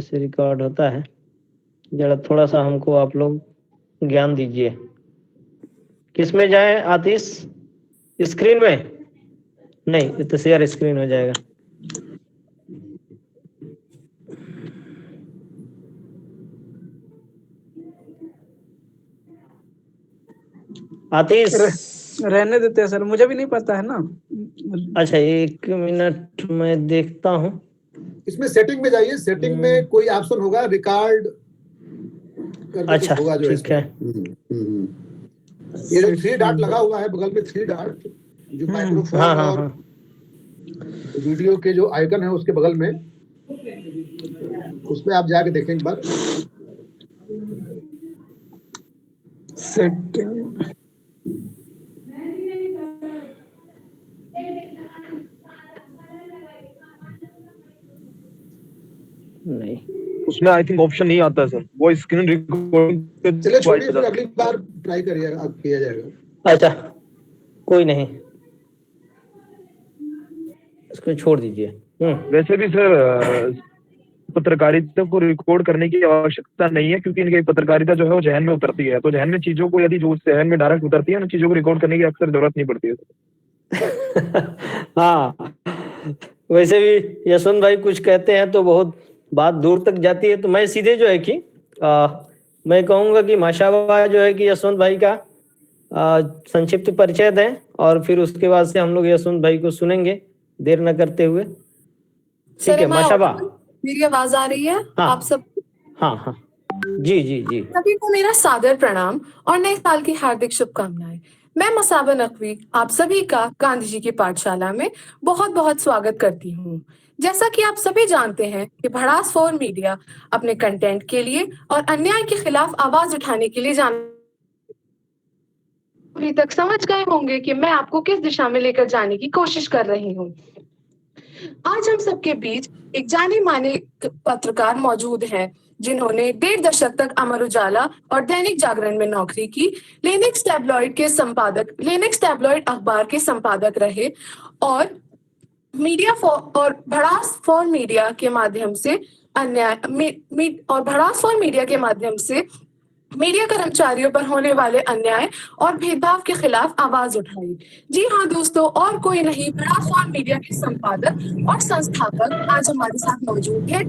से रिकॉर्ड होता है, जरा थोड़ा सा हमको आप लोग ज्ञान दीजिए। किस में जाए आतिश? स्क्रीन में नहीं, ये तो शेयर स्क्रीन हो जाएगा। आतिश रहने देते हैं सर, मुझे भी नहीं पता है ना। अच्छा, 1 मिनट मैं देखता हूँ। इसमें सेटिंग में जाइए, सेटिंग में कोई ऑप्शन होगा रिकॉर्ड करके, अच्छा, कुछ होगा जो ठीक है। ये जो 3 डॉट लगा हुआ है बगल में, 3 डॉट जो माइक्रोफोन हाँ हाँ और हाँ, वीडियो के जो आइकन है उसके बगल में, उसमें आप जाके देखें एक बार। सेटिंग नहीं, उसमें आई थिंक ऑप्शन नहीं आता है सर, वो स्क्रीन रिकॉर्डिंग। चलिए छोड़िए, फिर अगली बार ट्राई करिएगा, किया जाएगा। अच्छा कोई नहीं, इसको छोड़ दीजिए। वैसे भी सर पत्रकारिता को रिकॉर्ड करने की आवश्यकता नहीं है, क्योंकि इनकी पत्रकारिता जो है वो जहन में उतरती है, तो जहन में चीजों को यदि जो जहन में डायरेक्ट उतरती है ना, चीजों को रिकॉर्ड करने की अक्सर जरूरत नहीं पड़ती है। हाँ, वैसे भी यशवंत भाई कुछ कहते हैं तो बहुत बात दूर तक जाती है, तो मैं सीधे जो है कि मैं कहूंगा कि माशाल्लाह जो है कि यशवंत भाई का संक्षिप्त परिचय दें, और फिर उसके बाद से हम लोग यशवंत भाई को सुनेंगे देर न करते हुए। ठीक है माशाल्लाह, मेरी आवाज आ रही है? हाँ आप सब? हाँ हाँ, जी जी जी। सभी को मेरा सादर प्रणाम और नए साल की हार्दिक शुभकामनाएं। मैं मसाबा नकवी आप सभी का गांधी जी की पाठशाला में बहुत बहुत स्वागत करती हूँ। जैसा कि आप सभी जानते हैं कि भड़ास फॉर मीडिया अपने कंटेंट के लिए और अन्याय के खिलाफ आवाज उठाने के लिए जान, अभी तक समझ गए होंगे कि मैं आपको किस दिशा में लेकर जाने की कोशिश कर रही हूँ। आज हम सबके बीच एक जाने माने पत्रकार मौजूद हैं, जिन्होंने 1.5 दशक तक अमर उजाला और दैनिक जागरण में नौकरी की, लेनिक्स टैबलॉइड अखबार के संपादक रहे और भड़ास फॉर मीडिया के माध्यम से मीडिया कर्मचारियों पर होने वाले अन्याय और भेदभाव के खिलाफ आवाज उठाई। जी हाँ दोस्तों, और कोई नहीं, भड़ास फॉर मीडिया के संपादक और संस्थापक आज हमारे साथ मौजूद है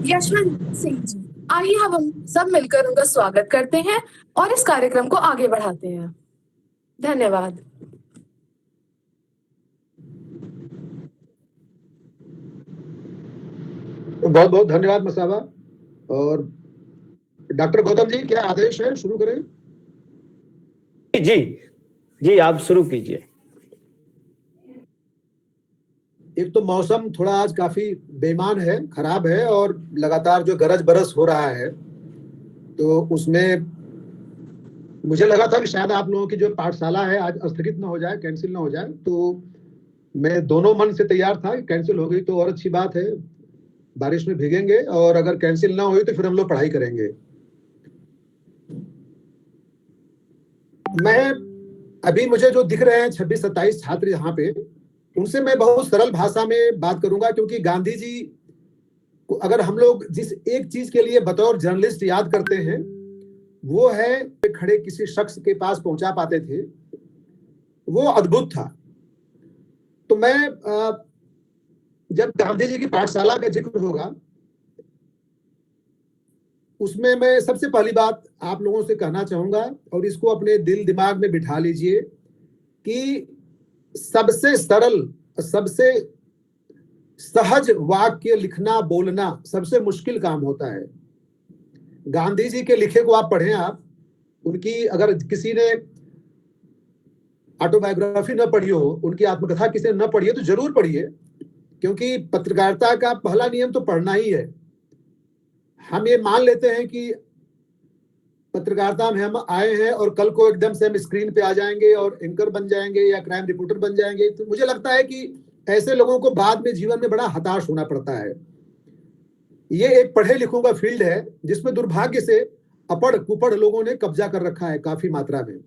यशवंत सिंह जी। आइए हम सब मिलकर उनका स्वागत करते हैं और इस कार्यक्रम को आगे बढ़ाते हैं। धन्यवाद। बहुत बहुत धन्यवाद मसाबा। और डॉक्टर गौतम जी, क्या आदेश है, शुरू करें? जी जी, आप शुरू कीजिए। एक तो मौसम थोड़ा आज काफी बेईमान है, खराब है, और लगातार जो गरज बरस हो रहा है, तो उसमें मुझे लगा था कि शायद आप लोगों की जो पाठशाला है आज स्थगित ना हो जाए, कैंसिल ना हो जाए, तो मैं दोनों मन से तैयार था कि कैंसिल हो गई तो और अच्छी बात है, बारिश में भीगेंगे, और अगर कैंसिल ना हुई तो फिर हम लोग पढ़ाई करेंगे। मैं अभी मुझे जो दिख रहे हैं 26-27 छात्र यहाँ पे, उनसे मैं बहुत सरल भाषा में बात करूंगा, क्योंकि गांधी जी को अगर हम लोग जिस एक चीज के लिए बतौर जर्नलिस्ट याद करते हैं, वो है खड़े किसी शख्स के पास पहुंचा पाते थे, वो अद्भुत था। तो मैं जब गांधी जी की पाठशाला का जिक्र होगा, उसमें मैं सबसे पहली बात आप लोगों से कहना चाहूंगा, और इसको अपने दिल दिमाग में बिठा लीजिए, कि सबसे सरल, सबसे सहज वाक्य लिखना बोलना सबसे मुश्किल काम होता है। गांधी जी के लिखे को आप पढ़ें, आप उनकी अगर किसी ने ऑटोबायोग्राफी न पढ़ी हो, उनकी आत्मकथा किसी ने न पढ़ी है तो जरूर पढ़िए, क्योंकि पत्रकारिता का पहला नियम तो पढ़ना ही है। हम ये मान लेते हैं कि पत्रकारिता में हम आए हैं और कल को एकदम से हम स्क्रीन पे आ जाएंगे और एंकर बन जाएंगे या क्राइम रिपोर्टर बन जाएंगे, तो मुझे लगता है कि ऐसे लोगों को बाद में जीवन में बड़ा हताश होना पड़ता है। ये एक पढ़े लिखों का फील्ड है, जिसमें दुर्भाग्य से अपढ़ कुपढ़ लोगों ने कब्जा कर रखा है काफी मात्रा में।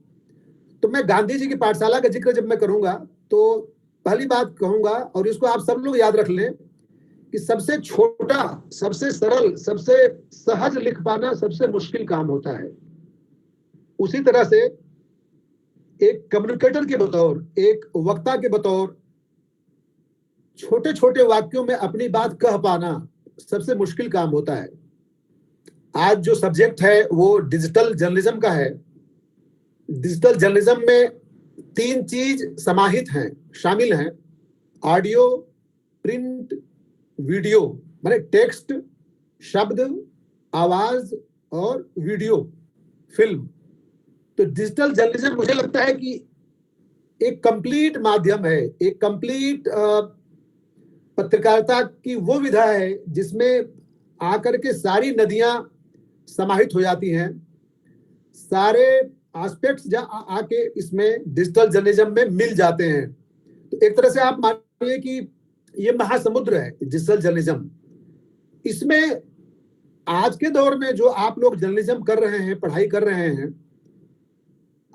तो मैं गांधी जी की पाठशाला का जिक्र जब मैं करूंगा, तो पहली बात कहूंगा, और इसको आप सब लोग याद रख लें, कि सबसे छोटा, सबसे सरल, सबसे सहज लिख पाना सबसे मुश्किल काम होता है। उसी तरह से एक कम्युनिकेटर के बतौर, एक वक्ता के बतौर छोटे छोटे वाक्यों में अपनी बात कह पाना सबसे मुश्किल काम होता है। आज जो सब्जेक्ट है वो डिजिटल जर्नलिज्म का है। डिजिटल जर्नलिज्म में 3 चीज समाहित हैं, शामिल हैं: ऑडियो, प्रिंट, वीडियो, माने टेक्स्ट, शब्द, आवाज और वीडियो, फिल्म। तो डिजिटल जर्नलिज्म मुझे लगता है कि एक कंप्लीट माध्यम है, एक कंप्लीट पत्रकारिता की वो विधा है जिसमें आकर के सारी नदियां समाहित हो जाती हैं, सारे एस्पेक्ट्स आके इसमें डिजिटल जर्नलिज्म में मिल जाते हैं। तो एक तरह से आप मानिए कि ये महासमुद्र है डिजिटल जर्नलिज्म। इसमें आज के दौर में जो आप लोग जर्नलिज्म कर रहे हैं, पढ़ाई कर रहे हैं,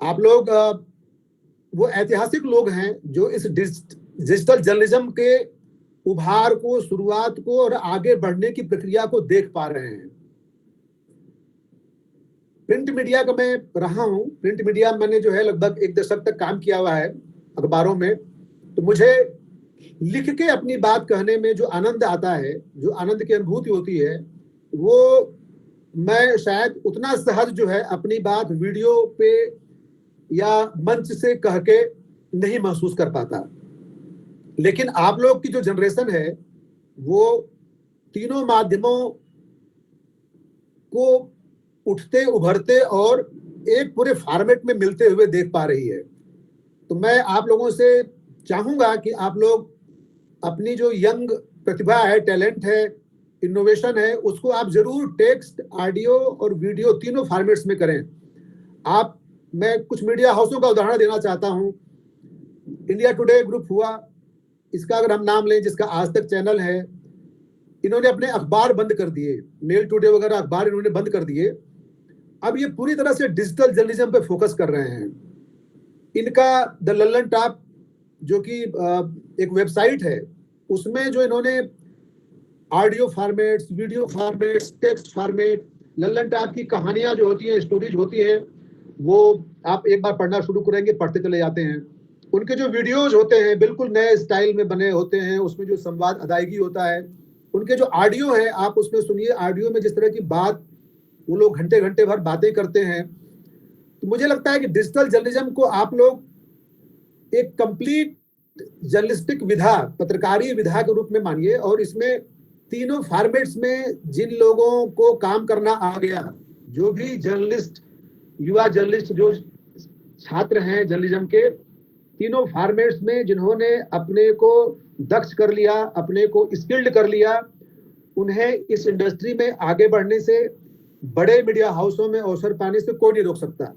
आप लोग वो ऐतिहासिक लोग हैं जो इस डिजिटल जर्नलिज्म के उभार को, शुरुआत को और आगे बढ़ने की प्रक्रिया को देख पा रहे हैं। प्रिंट मीडिया का मैं रहा हूं, प्रिंट मीडिया मैंने जो है लगभग 1 दशक तक काम किया हुआ है अखबारों में। तो मुझे लिख के अपनी बात कहने में जो आनंद आता है, जो आनंद की अनुभूति होती है, वो मैं शायद उतना सहज जो है अपनी बात वीडियो पे या मंच से कह के नहीं महसूस कर पाता। लेकिन आप लोग की जो जनरेशन है वो तीनों माध्यमों को उठते, उभरते और एक पूरे फॉर्मेट में मिलते हुए देख पा रही है। तो मैं आप लोगों से चाहूंगा कि आप लोग अपनी जो यंग प्रतिभा है, टैलेंट है, इनोवेशन है, उसको आप जरूर टेक्स्ट, ऑडियो और वीडियो तीनों फॉर्मेट्स में करें। मैं कुछ मीडिया हाउसों का उदाहरण देना चाहता हूं। इंडिया टुडे ग्रुप हुआ, इसका अगर हम नाम लें, जिसका आज तक चैनल है, इन्होंने अपने अखबार बंद कर दिए, मेल टुडे वगैरह अखबार इन्होंने बंद कर दिए। अब ये पूरी तरह से डिजिटल जर्नलिज्म पे फोकस कर रहे हैं। इनका द लल्लन टॉप जो कि एक वेबसाइट है, उसमें जो इन्होंने audio formats, video formats, text format, Lallan top की कहानियां जो होती हैं, स्टोरीज होती हैं, वो आप एक बार पढ़ना शुरू करेंगे, पढ़ते चले जाते हैं। उनके जो वीडियोज होते हैं बिल्कुल नए स्टाइल में बने होते हैं, उसमें जो संवाद अदायगी होता है। उनके जो ऑडियो है आप उसमें सुनिए, ऑडियो में जिस तरह की बात वो लोग घंटे घंटे भर बातें करते हैं। तो मुझे लगता है कि डिजिटल जर्नलिज्म को आप लोग एक कंप्लीट जर्नलिस्टिक विधा, पत्रकारी विधा के रूप में मानिए। और इसमें तीनों फॉर्मेट्स में जिन लोगों को काम करना आ गया, जो भी जर्नलिस्ट, युवा जर्नलिस्ट, जो छात्र हैं जर्नलिज्म के, तीनों फॉर्मेट्स में जिन्होंने अपने को दक्ष कर लिया, अपने को स्किल्ड कर लिया, उन्हें इस इंडस्ट्री में आगे बढ़ने से, बड़े मीडिया हाउसों में अवसर पाने से कोई नहीं रोक सकता।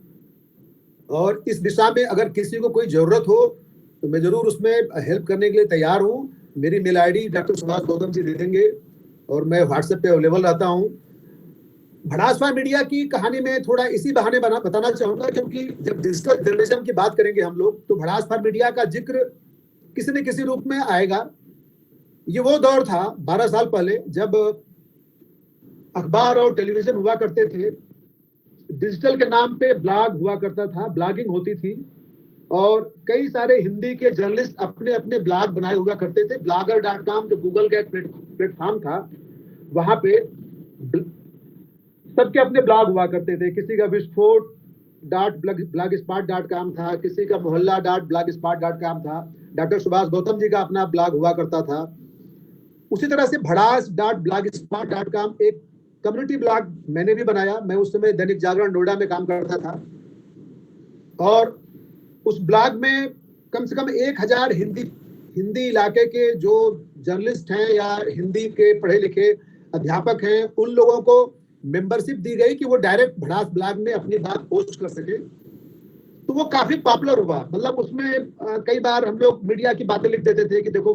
और इस दिशा में अगर किसी को कोई जरूरत हो तो मैं जरूर उसमें हेल्प करने के लिए तैयार हूँ। मेरी mail ID doctor Subhash Gautam ji दे देंगे और मैं व्हाट्सएप पे अवेलेबल रहता हूँ। भड़ासवां मीडिया की कहानी में थोड़ा इसी बहाने बताना चाहूंगा, क्योंकि जब डिजिटल जर्नलिज्म की बात करेंगे हम लोग तो भड़ासवां मीडिया का जिक्र किसी न किसी रूप में आएगा। ये वो दौर था 12 साल पहले जब अखबार और टेलीविजन हुआ करते थे, डिजिटल के नाम पे ब्लॉग हुआ करता था, ब्लॉगिंग होती थी और कई सारे हिंदी के जर्नलिस्ट अपने अपने ब्लॉग बनाए हुआ करते थे। blogger.com जो गूगल का एक प्लेटफॉर्म था, वहां पे सबके अपने ब्लॉग हुआ करते थे। किसी का विस्फोट.blogspot.com था, किसी का मोहल्ला.blogspot.com था, डॉक्टर सुभाष गौतम जी का अपना ब्लॉग हुआ करता था। उसी तरह से भड़ास.blogspot.com एक कम्युनिटी ब्लॉग मैंने भी बनाया। मैं उस समय दैनिक जागरण नोएडा में काम करता था और उस ब्लॉग में कम से कम 1000 हिंदी इलाके के जो जर्नलिस्ट हैं या हिंदी के पढ़े लिखे अध्यापक हैं, उन लोगों को मेंबरशिप दी गई कि वो डायरेक्ट भड़ास ब्लॉग में अपनी बात पोस्ट कर सके। तो वो काफी पॉपुलर हुआ। मतलब उसमें कई बार हम लोग मीडिया की बातें लिख देते थे कि देखो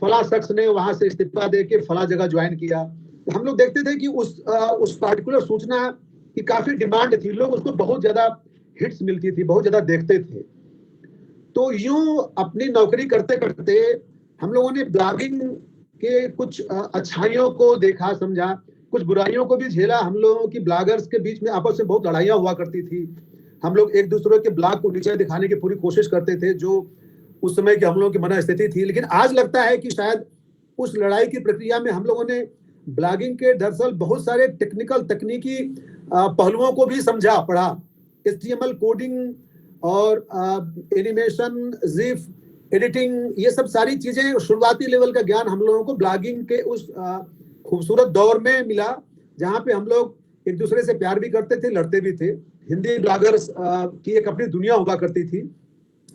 फला शख्स ने वहां से इस्तीफा देके फला जगह ज्वाइन किया। तो हम लोग देखते थे कि उस पार्टिकुलर सूचना की काफी डिमांड थी, लोग उसको बहुत ज्यादा हिट्स मिलती थी, बहुत ज्यादा देखते थे। तो यूं अपनी नौकरी करते करते हम लोगों ने ब्लॉगिंग के कुछ अच्छाइयों को देखा समझा, कुछ बुराइयों को भी झेला। हम लोगों की ब्लॉगर्स के बीच में आपस में बहुत लड़ाइयाँ हुआ करती थी। हम लोग एक दूसरे के ब्लॉग को नीचे दिखाने की पूरी कोशिश करते थे, जो उस समय की हम लोगों की मनस्थिति थी। लेकिन आज लगता है कि शायद उस लड़ाई की प्रक्रिया में हम लोगों ने ब्लॉगिंग के दरअसल बहुत सारे टेक्निकल तकनीकी पहलुओं को भी समझा पढ़ा। HTML कोडिंग और एनिमेशन, जिफ, एडिटिंग, ये सब सारी चीजें, शुरुआती लेवल का ज्ञान हम लोगों को ब्लॉगिंग के उस खूबसूरत दौर में मिला, जहाँ पे हम लोग एक दूसरे से प्यार भी करते थे, लड़ते भी थे। हिंदी ब्लॉगर्स की एक अपनी दुनिया हुआ करती थी,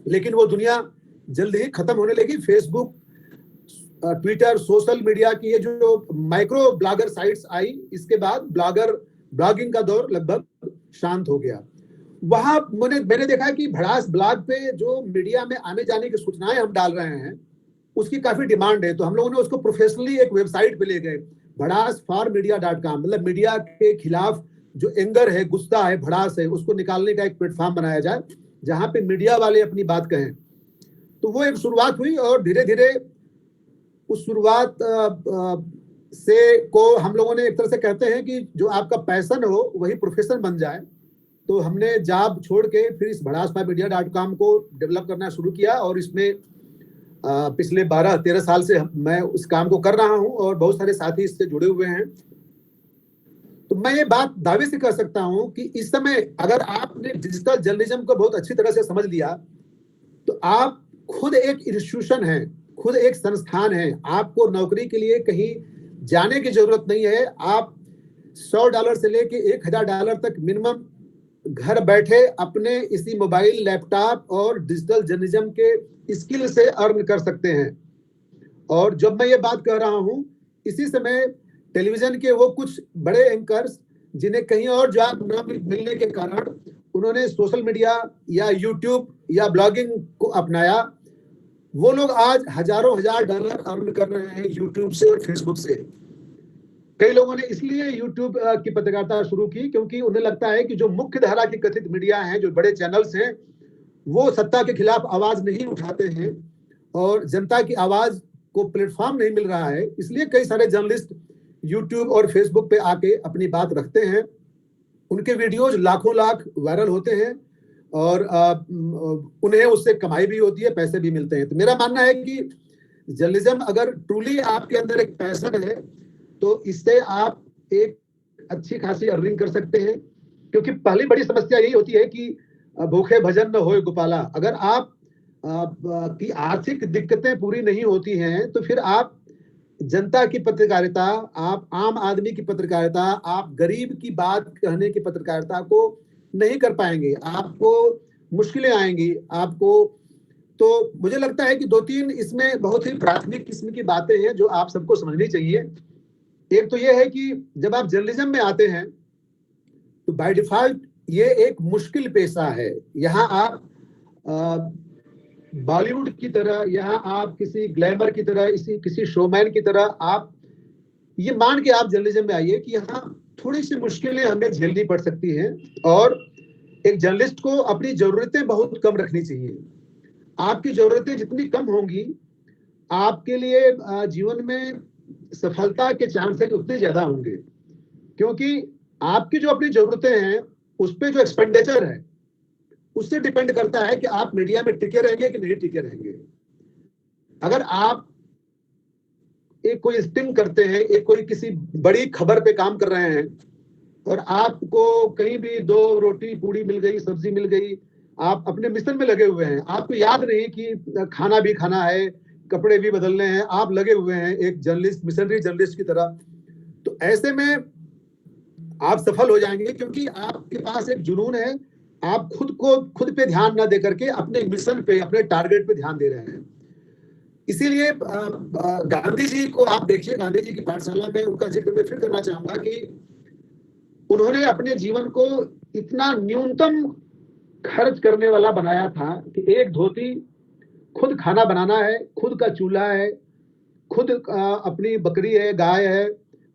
लेकिन वो दुनिया जल्द ही खत्म होने लगी। फेसबुक, ट्विटर, सोशल मीडिया की ये जो माइक्रो ब्लॉगर साइट्स आई, इसके बाद ब्लॉगिंग का दौर लगभग शांत हो गया। वहां मैंने देखा कि भड़ास ब्लॉग पे जो मीडिया में आने जाने की सूचनाएं हम डाल रहे हैं, उसकी काफी डिमांड है। तो हम लोगों ने उसको प्रोफेशनली एक वेबसाइट पे ले गए, भड़ास4media.com। मतलब मीडिया के खिलाफ जो एंगर है, गुस्सा है, भड़ास है, उसको निकालने का एक प्लेटफॉर्म बनाया जाए जहां पे मीडिया वाले अपनी बात कहें। तो वो एक शुरुआत हुई और धीरे धीरे उस शुरुआत से को हम लोगों ने एक तरह से कहते हैं कि जो आपका पैशन हो वही प्रोफेशन बन जाए। तो हमने जॉब छोड़ के फिर इस भड़ास4media.com को डेवलप करना शुरू किया और इसमें पिछले 12-13 साल से मैं उस काम को कर रहा हूं और बहुत सारे साथी इससे जुड़े हुए हैं। तो मैं ये बात दावे से कह सकता हूं कि इस समय अगर आपने डिजिटल जर्नलिज्म को बहुत अच्छी तरह से समझ लिया तो आप खुद एक इंस्टीट्यूशन है, खुद एक संस्थान है। आपको नौकरी के लिए कहीं जाने की जरूरत नहीं है। आप $100 से लेके $1000 तक मिनिमम घर बैठे अपने इसी मोबाइल, लैपटॉप और डिजिटल जर्नलिज्म के स्किल से अर्न कर सकते हैं। और जब मैं ये बात कह रहा हूं, इसी समय टेलीविजन के वो कुछ बड़े एंकर्स जिन्हें कहीं और जॉब न मिलने के कारण उन्होंने सोशल मीडिया या यूट्यूब या ब्लॉगिंग को अपनाया, वो लोग आज हजारों हजार डॉलर अर्न कर रहे हैं यूट्यूब से और फेसबुक से। कई लोगों ने इसलिए यूट्यूब की पत्रकारिता शुरू की क्योंकि उन्हें लगता है कि जो मुख्य धारा की कथित मीडिया है, जो बड़े चैनल्स हैं, वो सत्ता के खिलाफ आवाज नहीं उठाते हैं और जनता की आवाज को प्लेटफॉर्म नहीं मिल रहा है। इसलिए कई सारे जर्नलिस्ट यूट्यूब और फेसबुक पे आके अपनी बात रखते हैं। उनके वीडियोज लाखों लाख वायरल होते हैं और उन्हें उससे कमाई भी होती है, पैसे भी मिलते हैं। तो मेरा मानना है कि जर्नलिज्म अगर ट्रूली आपके अंदर एक पैशन है तो इससे आप एक अच्छी खासी अर्निंग कर सकते हैं। क्योंकि पहली बड़ी समस्या यही होती है कि भूखे भजन न होए गोपाला। अगर आप की आर्थिक दिक्कतें पूरी नहीं होती हैं तो फिर आप जनता की पत्रकारिता, आप आम आदमी की पत्रकारिता, आप गरीब की बात कहने की पत्रकारिता को नहीं कर पाएंगे। आपको मुश्किलें आएंगी आपको। तो मुझे लगता है कि 2-3 इसमें बहुत ही प्राथमिक किस्म की बातें हैं जो आप सबको समझनी चाहिए। एक तो ये है कि जब आप जर्नलिज्म में आते हैं तो बाय डिफॉल्ट ये एक मुश्किल पेशा है। यहाँ आप बॉलीवुड की तरह, यहाँ आप किसी ग्लैमर की तरह, किसी शोमैन की तरह आप ये मान के आप जर्नलिज्म में आइए कि यहाँ थोड़ी सी मुश्किलें हमें झेलनी पड़ सकती हैं और एक जर्नलिस्ट को अपनी जरूरतें बहुत कम रखनी चाहिए। आपकी जरूरतें जितनी कम होंगी आपके लिए जीवन में सफलता के चांसेस उतने ज्यादा होंगे। क्योंकि आपकी जो अपनी जरूरतें हैं उस पर जो एक्सपेंडिचर है उससे डिपेंड करता है कि आप मीडिया में टिके रहेंगे कि नहीं टिके रहेंगे। अगर आप एक कोई स्टिंग करते हैं, एक कोई किसी बड़ी खबर पे काम कर रहे हैं और आपको कहीं भी 2 रोटी पूड़ी मिल गई, सब्जी मिल गई, आप अपने मिशन में लगे हुए हैं, आपको याद नहीं कि खाना भी खाना है, कपड़े भी बदलने हैं, आप लगे हुए हैं एक जर्नलिस्ट, मिशनरी जर्नलिस्ट की तरह। तो ऐसे में आप सफल हो जाएंगे क्योंकि आपके पास एक जुनून है। आप खुद पे ध्यान ना दे करके अपने मिशन पे, अपने टारगेट पे ध्यान दे रहे हैं। इसीलिए गांधी जी को आप देखिए, गांधी जी की पाठशाला में उनका जिक्र मैं फिर करना चाहूंगा कि उन्होंने अपने जीवन को इतना न्यूनतम खर्च करने वाला बनाया था कि एक धोती, खुद खाना बनाना है, खुद का चूल्हा है, खुद अपनी बकरी है, गाय है,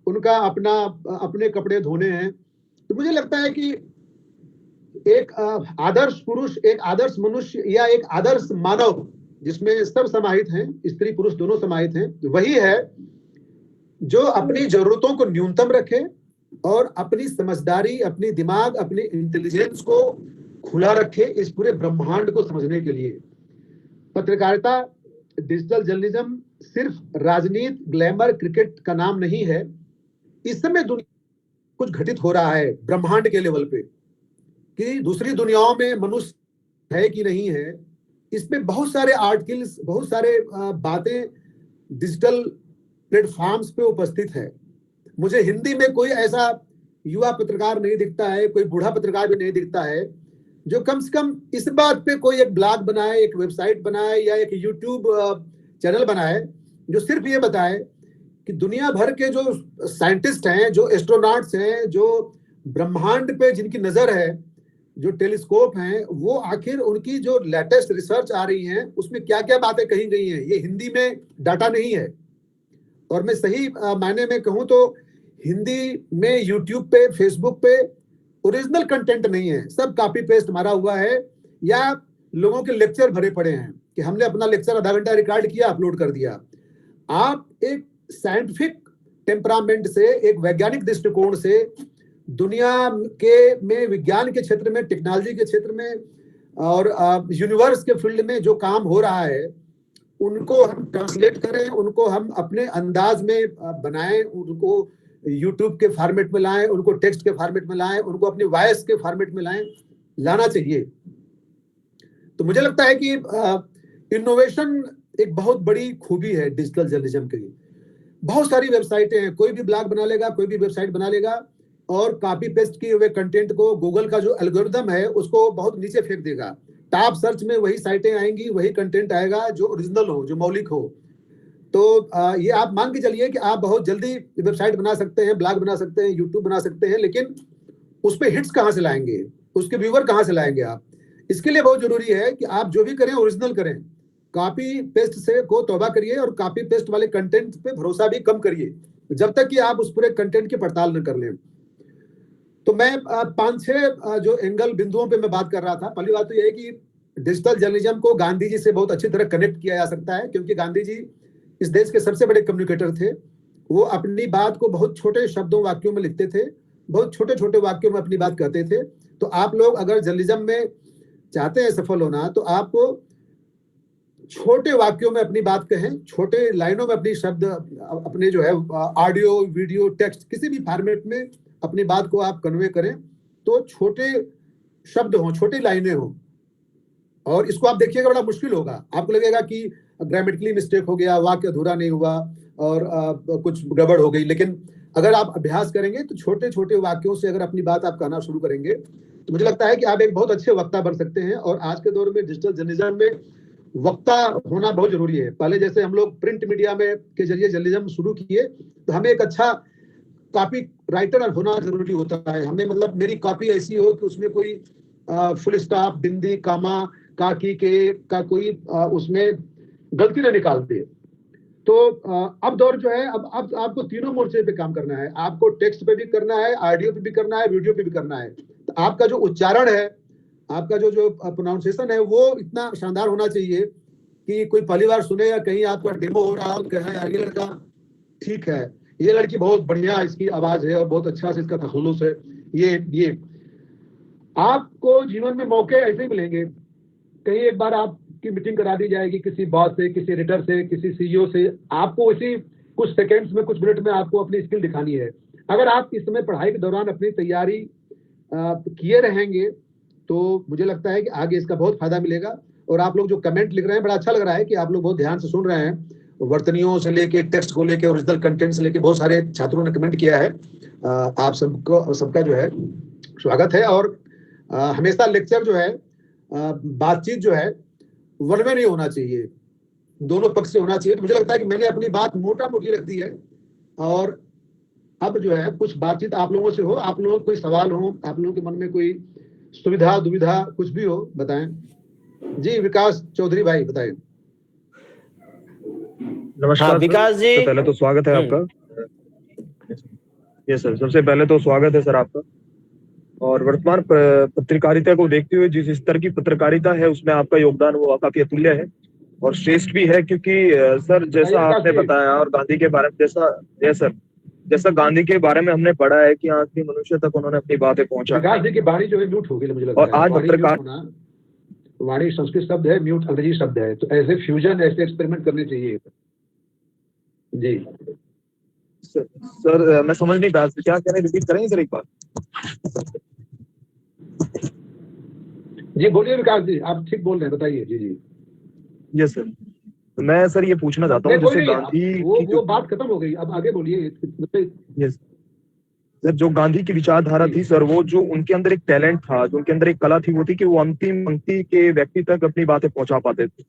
उनका अपने कपड़े धोने हैं। तो मुझे लगता है कि एक आदर्श पुरुष, एक आदर्श मनुष्य या एक आदर्श मानव जिसमें सब समाहित हैं, स्त्री पुरुष दोनों समाहित हैं, वही है जो अपनी जरूरतों को न्यूनतम रखे और अपनी समझदारी, अपनी दिमाग, अपनी इंटेलिजेंस को खुला रखे इस पूरे ब्रह्मांड को समझने के लिए। पत्रकारिता, डिजिटल जर्नलिज्म सिर्फ राजनीति, ग्लैमर, क्रिकेट का नाम नहीं है। इस समय दुनिया कुछ घटित हो रहा है ब्रह्मांड के लेवल पे कि दूसरी दुनियाओं में मनुष्य है कि नहीं है। इसमें बहुत सारे आर्टिकल्स, बहुत सारे बातें डिजिटल प्लेटफॉर्म्स पे उपस्थित है। मुझे हिंदी में कोई ऐसा युवा पत्रकार नहीं दिखता है, कोई बूढ़ा पत्रकार भी नहीं दिखता है जो कम से कम इस बात पे कोई एक ब्लॉग बनाए, एक वेबसाइट बनाए या एक यूट्यूब चैनल बनाए जो सिर्फ ये बताए कि दुनिया भर के जो साइंटिस्ट हैं, जो एस्ट्रोनॉट्स हैं, जो ब्रह्मांड पे जिनकी नजर है, जो टेलीस्कोप हैं, वो आखिर उनकी जो लेटेस्ट रिसर्च आ रही है उसमें क्या क्या बातें कही गई हैं। ये हिंदी में डाटा नहीं है। और मैं सही मायने में कहूँ तो हिंदी में यूट्यूब पे, फेसबुक पे ओरिजिनल कंटेंट नहीं है, सब कॉपी पेस्ट मारा हुआ है या लोगों के लेक्चर भरे पड़े हैं कि हमने अपना लेक्चर आधा घंटा रिकॉर्ड किया, अपलोड कर दिया। आप एक साइंटिफिक टेम्परामेंट से, एक वैज्ञानिक दृष्टिकोण से दुनिया के में, विज्ञान के क्षेत्र में, टेक्नोलॉजी के क्षेत्र में और यूनिवर्स के फील्ड में जो काम हो रहा है उनको हम ट्रांसलेट करें, उनको हम अपने अंदाज में बनाएं, उनको यूट्यूब के फॉर्मेट में लाएं, उनको टेक्स्ट के फॉर्मेट में लाएं, उनको अपनी वॉइस के फॉर्मेट में लाना चाहिए। तो मुझे लगता है कि इनोवेशन एक बहुत बड़ी खूबी है डिजिटल जर्नलिज्म की। बहुत सारी वेबसाइटें हैं, कोई भी ब्लॉग बना लेगा, कोई भी वेबसाइट बना लेगा और कॉपी पेस्ट किए हुए कंटेंट को गूगल का जो एल्गोरिदम है उसको बहुत नीचे फेंक देगा। टॉप सर्च में वही साइटें आएंगी, वही कंटेंट आएगा जो ओरिजिनल हो, जो मौलिक हो। तो ये आप मान के चलिए कि आप बहुत जल्दी वेबसाइट बना सकते हैं, ब्लॉग बना सकते हैं, यूट्यूब बना सकते हैं, लेकिन उस पर हिट्स कहाँ से लाएंगे, उसके व्यूअर कहाँ से लाएंगे आप? इसके लिए बहुत जरूरी है कि आप जो भी करें ओरिजिनल करें। कॉपी पेस्ट से को तौबा करिए और कॉपी पेस्ट वाले कंटेंट पे भरोसा भी कम करिए जब तक कि आप उस पूरे कंटेंट की पड़ताल न कर लें। तो मैं 5-6 जो एंगल बिंदुओं पे मैं बात कर रहा था। पहली बात तो यह है कि डिजिटल जर्नलिज्म को गांधी जी से बहुत अच्छी तरह कनेक्ट किया जा सकता है, क्योंकि गांधी जी इस देश के सबसे बड़े कम्युनिकेटर थे। वो अपनी बात को बहुत छोटे शब्दों, वाक्यों में लिखते थे, बहुत छोटे छोटे वाक्यों में अपनी बात कहते थे। तो आप लोग अगर जर्नलिज्म में चाहते हैं सफल होना तो आपको छोटे वाक्यों में अपनी बात कहें, छोटे लाइनों में अपनी शब्द, अपने जो है ऑडियो, वीडियो, टेक्स्ट, किसी भी फॉर्मेट में अपनी बात को आप कन्वे करें तो छोटे शब्द हों, छोटी लाइनें हों। और इसको आप देखिएगा बड़ा मुश्किल होगा, आपको लगेगा कि ग्रामेटिकली मिस्टेक हो गया, वाक्य अधूरा नहीं हुआ और कुछ गड़बड़ हो गई। लेकिन अगर आप अभ्यास करेंगे तो छोटे छोटे वाक्यों से अगर अपनी बात आप कहना शुरू करेंगे तो मुझे लगता है कि आप एक बहुत अच्छे वक्ता बन सकते हैं। और आज के दौर में डिजिटल जर्नलिज्म में वक्ता होना बहुत जरूरी है। पहले जैसे हम लोग प्रिंट मीडिया में के जरिए जर्नलिज्म शुरू किए तो हमें एक अच्छा कॉपी राइटर होना जरूरी होता है। हमें मतलब मेरी कॉपी ऐसी हो कि उसमें कोई फुल स्टॉप, बिंदी, कामा, काकी के का कोई उसमें गलती न निकाल दे। तो अब दौर जो है, अब आपको तीनों मोर्चे पे काम करना है। आपको टेक्स्ट पे भी करना है, ऑडियो पे भी करना है, वीडियो पे भी करना है। तो आपका जो उच्चारण है, आपका जो प्रोनाउंसिएशन है वो इतना शानदार होना चाहिए कि कोई पहली बार सुने या कहीं आपका डेमो हो रहा हो, कहे यार ये लड़का ठीक है, ये लड़की बहुत बढ़िया इसकी आवाज है और बहुत अच्छा से इसका तखल्लुस है। ये आपको जीवन में मौके ऐसे मिलेंगे। कहीं एक बार आपकी मीटिंग करा दी जाएगी किसी बॉस से, किसी एडिटर से, किसी सीईओ से, आपको इसी कुछ सेकंड्स में, कुछ मिनट में आपको अपनी स्किल दिखानी है। अगर आप इस समय पढ़ाई के दौरान अपनी तैयारी किए रहेंगे तो मुझे लगता है कि आगे इसका बहुत फायदा मिलेगा। और आप लोग जो कमेंट लिख रहे हैं, बड़ा अच्छा लग रहा है कि आप लोग बहुत ध्यान से सुन रहे हैं। वर्तनियों से लेके, टेक्स्ट को लेके, ओरिजिनल कंटेंट से लेके बहुत सारे छात्रों ने कमेंट किया है। आप सबका जो है स्वागत है। और हमेशा लेक्चर जो है, बातचीत जो है वन वे नहीं होना चाहिए, दोनों पक्ष से होना चाहिए। तो मुझे लगता है कि मैंने अपनी बात मोटा मोटी रख दी है और अब जो है कुछ बातचीत आप लोगों से हो, आप लोगों को कोई सवाल हो, आप लोगों के मन में कोई सुविधा, दुविधा कुछ भी हो, बताएं। जी विकास चौधरी भाई बताएं। नमस्कार विकास जी, तो पहले तो स्वागत है आपका। ये सर, सबसे पहले तो स्वागत है सर आपका। और वर्तमान पत्रकारिता को देखते हुए जिस स्तर की पत्रकारिता है उसमें आपका योगदान वो काफी अतुल्य है। और श्रेष्ठ भी है, क्योंकि सर जैसा आपने बताया और गांधी के बारे में जैसा गांधी के बारे में हमने पढ़ा है कि आखिरी मनुष्य तक उन्होंने अपनी बातें पहुंचा विकास जी की वाणी जो है म्यूट हो गई मुझे लगता और है। आज वाणी पत्रकार म्यूट होना, वाणी संस्कृत शब्द है, म्यूट अंग्रेजी शब्द है, तो ऐसे फ्यूजन ऐसे एक्सपेरिमेंट करने चाहिए जी। सर मैं समझ नहीं पाया क्या कह रहे हैं, रिपीट करेंगे सर एक बार। जी बोलिए विकास जी, आप ठीक बोल रहे हैं, बताइए। जी जी यस सर, मैं सर ये पूछना चाहता हूँ, जैसे गांधी वो बात खत्म हो गई, अब आगे बोलिए। यस सर, जो गांधी की विचारधारा थी सर, वो जो उनके अंदर एक टैलेंट था, जो उनके अंदर एक कला थी, वो थी कि वो अंतिम पंक्ति के व्यक्ति तक अपनी बातें पहुंचा पाते थे।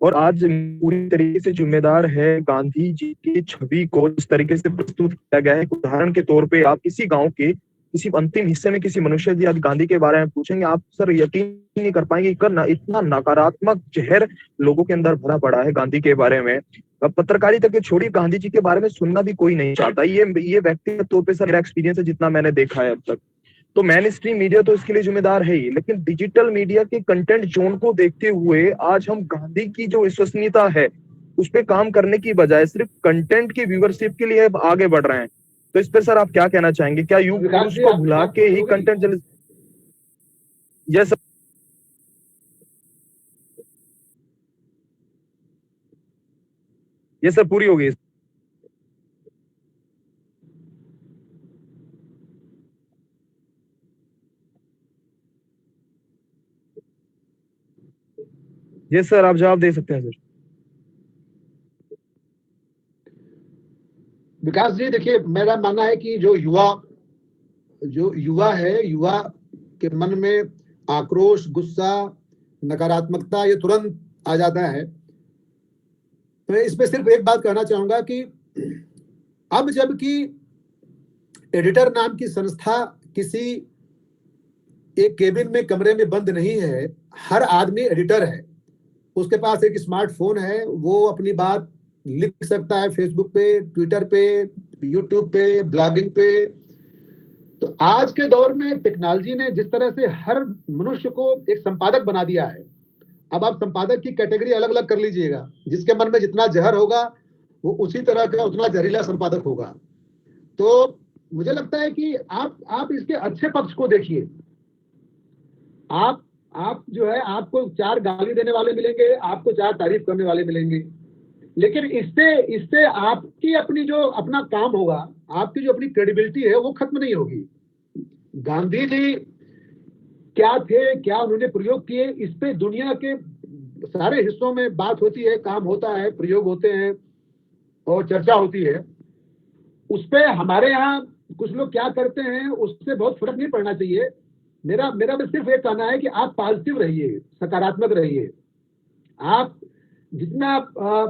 और आज पूरी तरीके से जिम्मेदार है गांधी जी की छवि को इस तरीके से प्रस्तुत किया गया है। उदाहरण के तौर पे आप किसी गांव के किसी अंतिम हिस्से में किसी मनुष्य जी आज गांधी के बारे में पूछेंगे, आप सर यकीन नहीं कर पाएंगे इतना नकारात्मक जहर लोगों के अंदर भरा पड़ा है गांधी के बारे में। अब पत्रकारिता के छोड़िए, गांधी जी के बारे में सुनना भी कोई नहीं चाहता। ये व्यक्तिगत तौर पे सर मेरा एक्सपीरियंस है, जितना मैंने देखा है अब तक। तो मेन स्ट्रीम मीडिया तो इसके लिए जिम्मेदार है ही, लेकिन डिजिटल मीडिया के कंटेंट जोन को देखते हुए आज हम गांधी की जो विश्वसनीयता है उस पर काम करने की बजाय सिर्फ कंटेंट की व्यूअरशिप के लिए आगे बढ़ रहे हैं। तो इस पर सर आप क्या कहना चाहेंगे? क्या युग पुरुष को भुला के ही कंटेंट चल? यस सर, ये सर पूरी हो गई। ये सर आप जवाब दे सकते हैं सर। विकास जी देखिए, मेरा मानना है कि जो युवा है, युवा के मन में आक्रोश, गुस्सा, नकारात्मकता ये तुरंत आ जाता है। मैं इसमें सिर्फ एक बात कहना चाहूंगा कि अब जबकि एडिटर नाम की संस्था किसी एक केबिन में कमरे में बंद नहीं है, हर आदमी एडिटर है। उसके पास एक स्मार्टफोन है, वो अपनी बात लिख सकता है फेसबुक पे, ट्विटर पे, यूट्यूब पे, ब्लॉगिंग पे। तो आज के दौर में टेक्नोलॉजी ने जिस तरह से हर मनुष्य को एक संपादक बना दिया है, अब आप संपादक की कैटेगरी अलग अलग कर लीजिएगा। जिसके मन में जितना जहर होगा वो उसी तरह का उतना जहरीला संपादक होगा। तो मुझे लगता है कि आप इसके अच्छे पक्ष को देखिए। आप जो है, आपको 4 गाली देने वाले मिलेंगे, आपको 4 तारीफ करने वाले मिलेंगे, लेकिन इससे आपकी अपनी जो अपना काम होगा, आपकी जो अपनी क्रेडिबिलिटी है वो खत्म नहीं होगी। गांधी जी क्या थे, क्या उन्होंने प्रयोग किए, इस पे दुनिया के सारे हिस्सों में बात होती है, काम होता है, प्रयोग होते हैं और चर्चा होती है। उस पे हमारे यहाँ कुछ लोग क्या करते हैं उससे बहुत फर्क नहीं पड़ना चाहिए। मेरा बस सिर्फ एक कहना है कि आप पॉजिटिव रहिए, सकारात्मक रहिए। आप जितना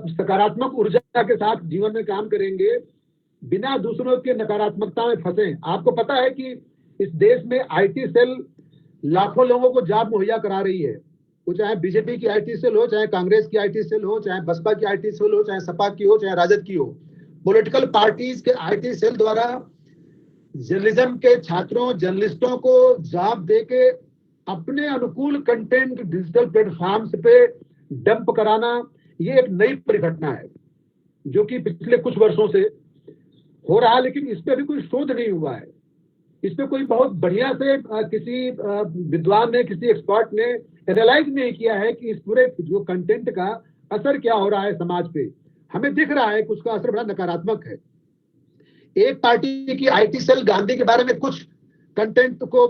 सकारात्मक ऊर्जा के साथ जीवन में काम करेंगे, बिना दूसरों के नकारात्मकता में फंसे। आपको पता है कि इस देश में आईटी सेल लाखों लोगों को जॉब मुहैया करा रही है। वो चाहे बीजेपी की आईटी सेल हो, चाहे कांग्रेस की आईटी सेल हो, चाहे बसपा की आईटी सेल हो, चाहे सपा की हो, चाहे राजद की हो। पॉलिटिकल पार्टीज के आईटी सेल द्वारा जर्नलिज्म के छात्रों, जर्नलिस्टों को जॉब देके अपने अनुकूल कंटेंट डिजिटल प्लेटफॉर्म्स पे डंप कराना, ये एक नई परिघटना है जो कि पिछले कुछ वर्षों से हो रहा है, लेकिन इस पे अभी कोई शोध नहीं हुआ है। इस पे कोई बहुत बढ़िया से किसी विद्वान ने, किसी एक्सपर्ट ने एनालाइज नहीं किया है कि इस पूरे जो कंटेंट का असर क्या हो रहा है समाज पे। हमें दिख रहा है कि उसका असर बड़ा नकारात्मक है। एक पार्टी की आईटी सेल गांधी के बारे में कुछ कंटेंट को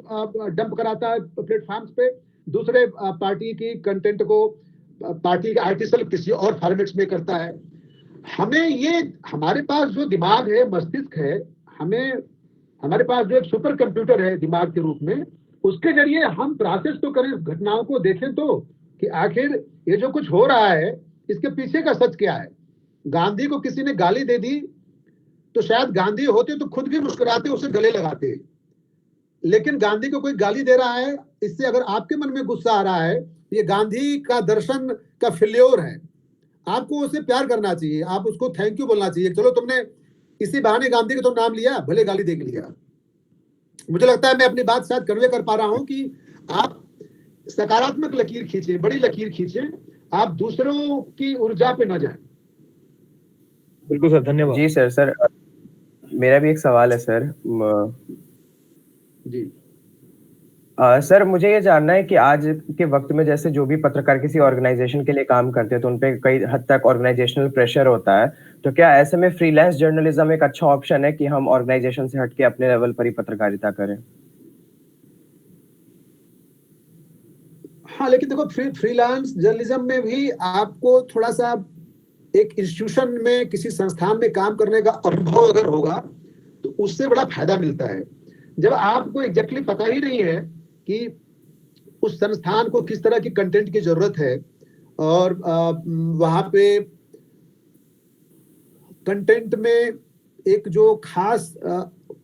डंप कराता है प्लेटफॉर्म्स पे, दूसरे पार्टी की कंटेंट को पार्टी का आईटी सेल किसी और फॉर्मेट्स में करता है। हमारे पास जो दिमाग है, मस्तिष्क है, हमारे पास जो एक सुपर कंप्यूटर है दिमाग के रूप में, उसके जरिए हम प्रोसेस तो करें, घटनाओं को देखें तो कि आखिर ये जो कुछ हो रहा है इसके पीछे का सच क्या है। गांधी को किसी ने गाली दे दी तो शायद गांधी होते तो खुद भी मुस्कुराते, उसे गले लगाते, लेकिन गांधी को कोई गाली दे रहा है, इससे अगर आपके मन में गुस्सा आ रहा है, ये गांधी का दर्शन का फेल्योर है। आपको उसे प्यार करना चाहिए, आप उसको थैंक यू बोलना चाहिए। चलो तुमने इसी बहाने गांधी का तो नाम लिया, भले गाली देख लिया। मुझे लगता है मैं अपनी बात शायद कन्वे कर पा रहा हूं कि आप सकारात्मक लकीर खींचे, बड़ी लकीर खींचे आप दूसरों की ऊर्जा पे न जाएं। बिल्कुल सर, धन्यवाद। जी सर मेरा भी एक सवाल है सर। जी सर मुझे ये जानना है कि आज के वक्त में जैसे जो भी पत्रकार किसी ऑर्गेनाइजेशन के लिए काम करते हैं तो उनपे कई हद तक ऑर्गेनाइजेशनल प्रेशर होता है, तो क्या ऐसे में फ्रीलांस जर्नलिज्म एक अच्छा ऑप्शन है कि हम ऑर्गेनाइजेशन से हटके अपने लेवल पर ही पत्रकारिता करें? हाँ, लेकिन देखो फ्रीलांस जर्नलिज्म में भी आपको थोड़ा सा एक इंस्टीट्यूशन में किसी संस्थान में काम करने का अनुभव अगर होगा तो उससे बड़ा फायदा मिलता है। जब आपको एग्जैक्टली पता ही नहीं है कि उस संस्थान को किस तरह की कंटेंट की जरूरत है और वहां पे कंटेंट में एक जो खास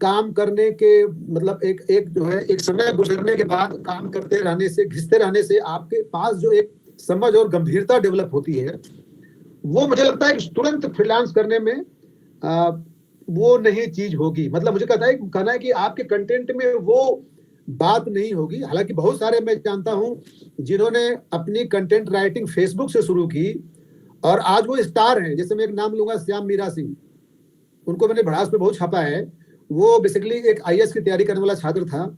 काम करने के मतलब एक जो है एक समय गुजरने के बाद काम करते रहने से घिसते रहने से आपके पास जो एक समझ और गंभीरता डेवलप होती है, वो मुझे लगता है कि तुरंत फ्रीलांस करने में वो नहीं चीज होगी। मतलब मुझे कहना है कि आपके कंटेंट में वो बात नहीं होगी। हालांकि बहुत सारे मैं जानता हूं जिन्होंने अपनी कंटेंट राइटिंग फेसबुक से शुरू की और आज वो स्टार हैं। जैसे मैं एक नाम लूंगा, श्याम मीरा सिंह, उनको मैंने भड़ास पे बहुत छापा है। वो बेसिकली एक आईएएस की तैयारी करने वाला छात्र था।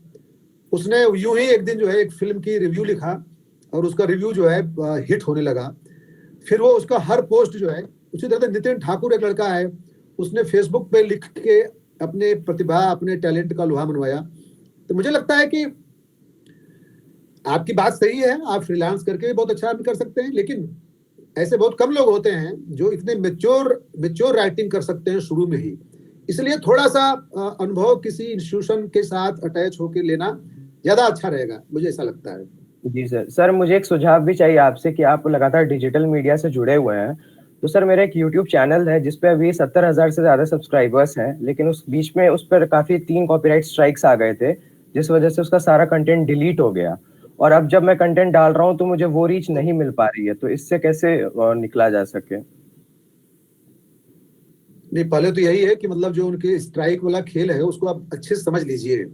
उसने यूं ही एक दिन जो है एक फिल्म की रिव्यू लिखा और उसका रिव्यू जो है हिट होने लगा। फिर वो उसका हर पोस्ट जो है, उसी तरह से नितिन ठाकुर एक लड़का है, उसने फेसबुक पे लिख के अपने प्रतिभा अपने टैलेंट का लोहा मनवाया। तो मुझे लगता है कि आपकी बात सही है, आप फ्रीलांस करके भी बहुत अच्छा कर सकते हैं, लेकिन ऐसे बहुत कम लोग होते हैं जो इतने मेच्योर राइटिंग कर सकते हैं शुरू में ही। इसलिए थोड़ा सा अनुभव किसी इंस्टीट्यूशन के साथ अटैच होकर लेना ज्यादा अच्छा रहेगा, मुझे ऐसा लगता है। जी सर मुझे एक सुझाव भी चाहिए आपसे कि आप लगातार डिजिटल मीडिया से जुड़े हुए हैं। तो सर मेरा एक यूट्यूब चैनल है जिसपे अभी 70,000 से ज्यादा सब्सक्राइबर्स हैं, लेकिन उस बीच में उस पर काफी 3 कॉपीराइट स्ट्राइक्स आ गए थे, जिस वजह से उसका सारा कंटेंट डिलीट हो गया। और अब जब मैं कंटेंट डाल रहा हूँ तो मुझे वो रीच नहीं मिल पा रही है, तो इससे कैसे निकला जा सके? नहीं, पहले तो यही है कि मतलब जो उनके स्ट्राइक वाला खेल है उसको आप अच्छे से समझ लीजिए।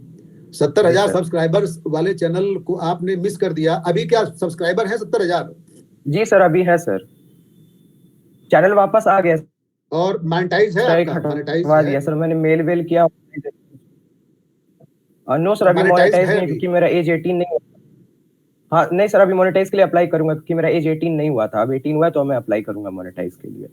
70,000 सब्सक्राइबर्स वाले चैनल को आपने मिस कर दिया। अभी क्या सब्सक्राइबर है 70,000? जी सर अभी है सर, चैनल वापस आ गया और मोनेटाइज है आपका? मोनेटाइज दिया सर, मैंने मेल किया। नो सर अभी मोनेटाइज नहीं, क्योंकि मेरा एज 18 नहीं हुआ। हाँ नहीं सर, अभी मोनेटाइज के लिए अप्लाई करूंगा क्योंकि मेरा एज 18 नहीं हुआ था। अब 18 हुआ तो मैं अप्लाई करूंगा मोनेटाइज के लिए।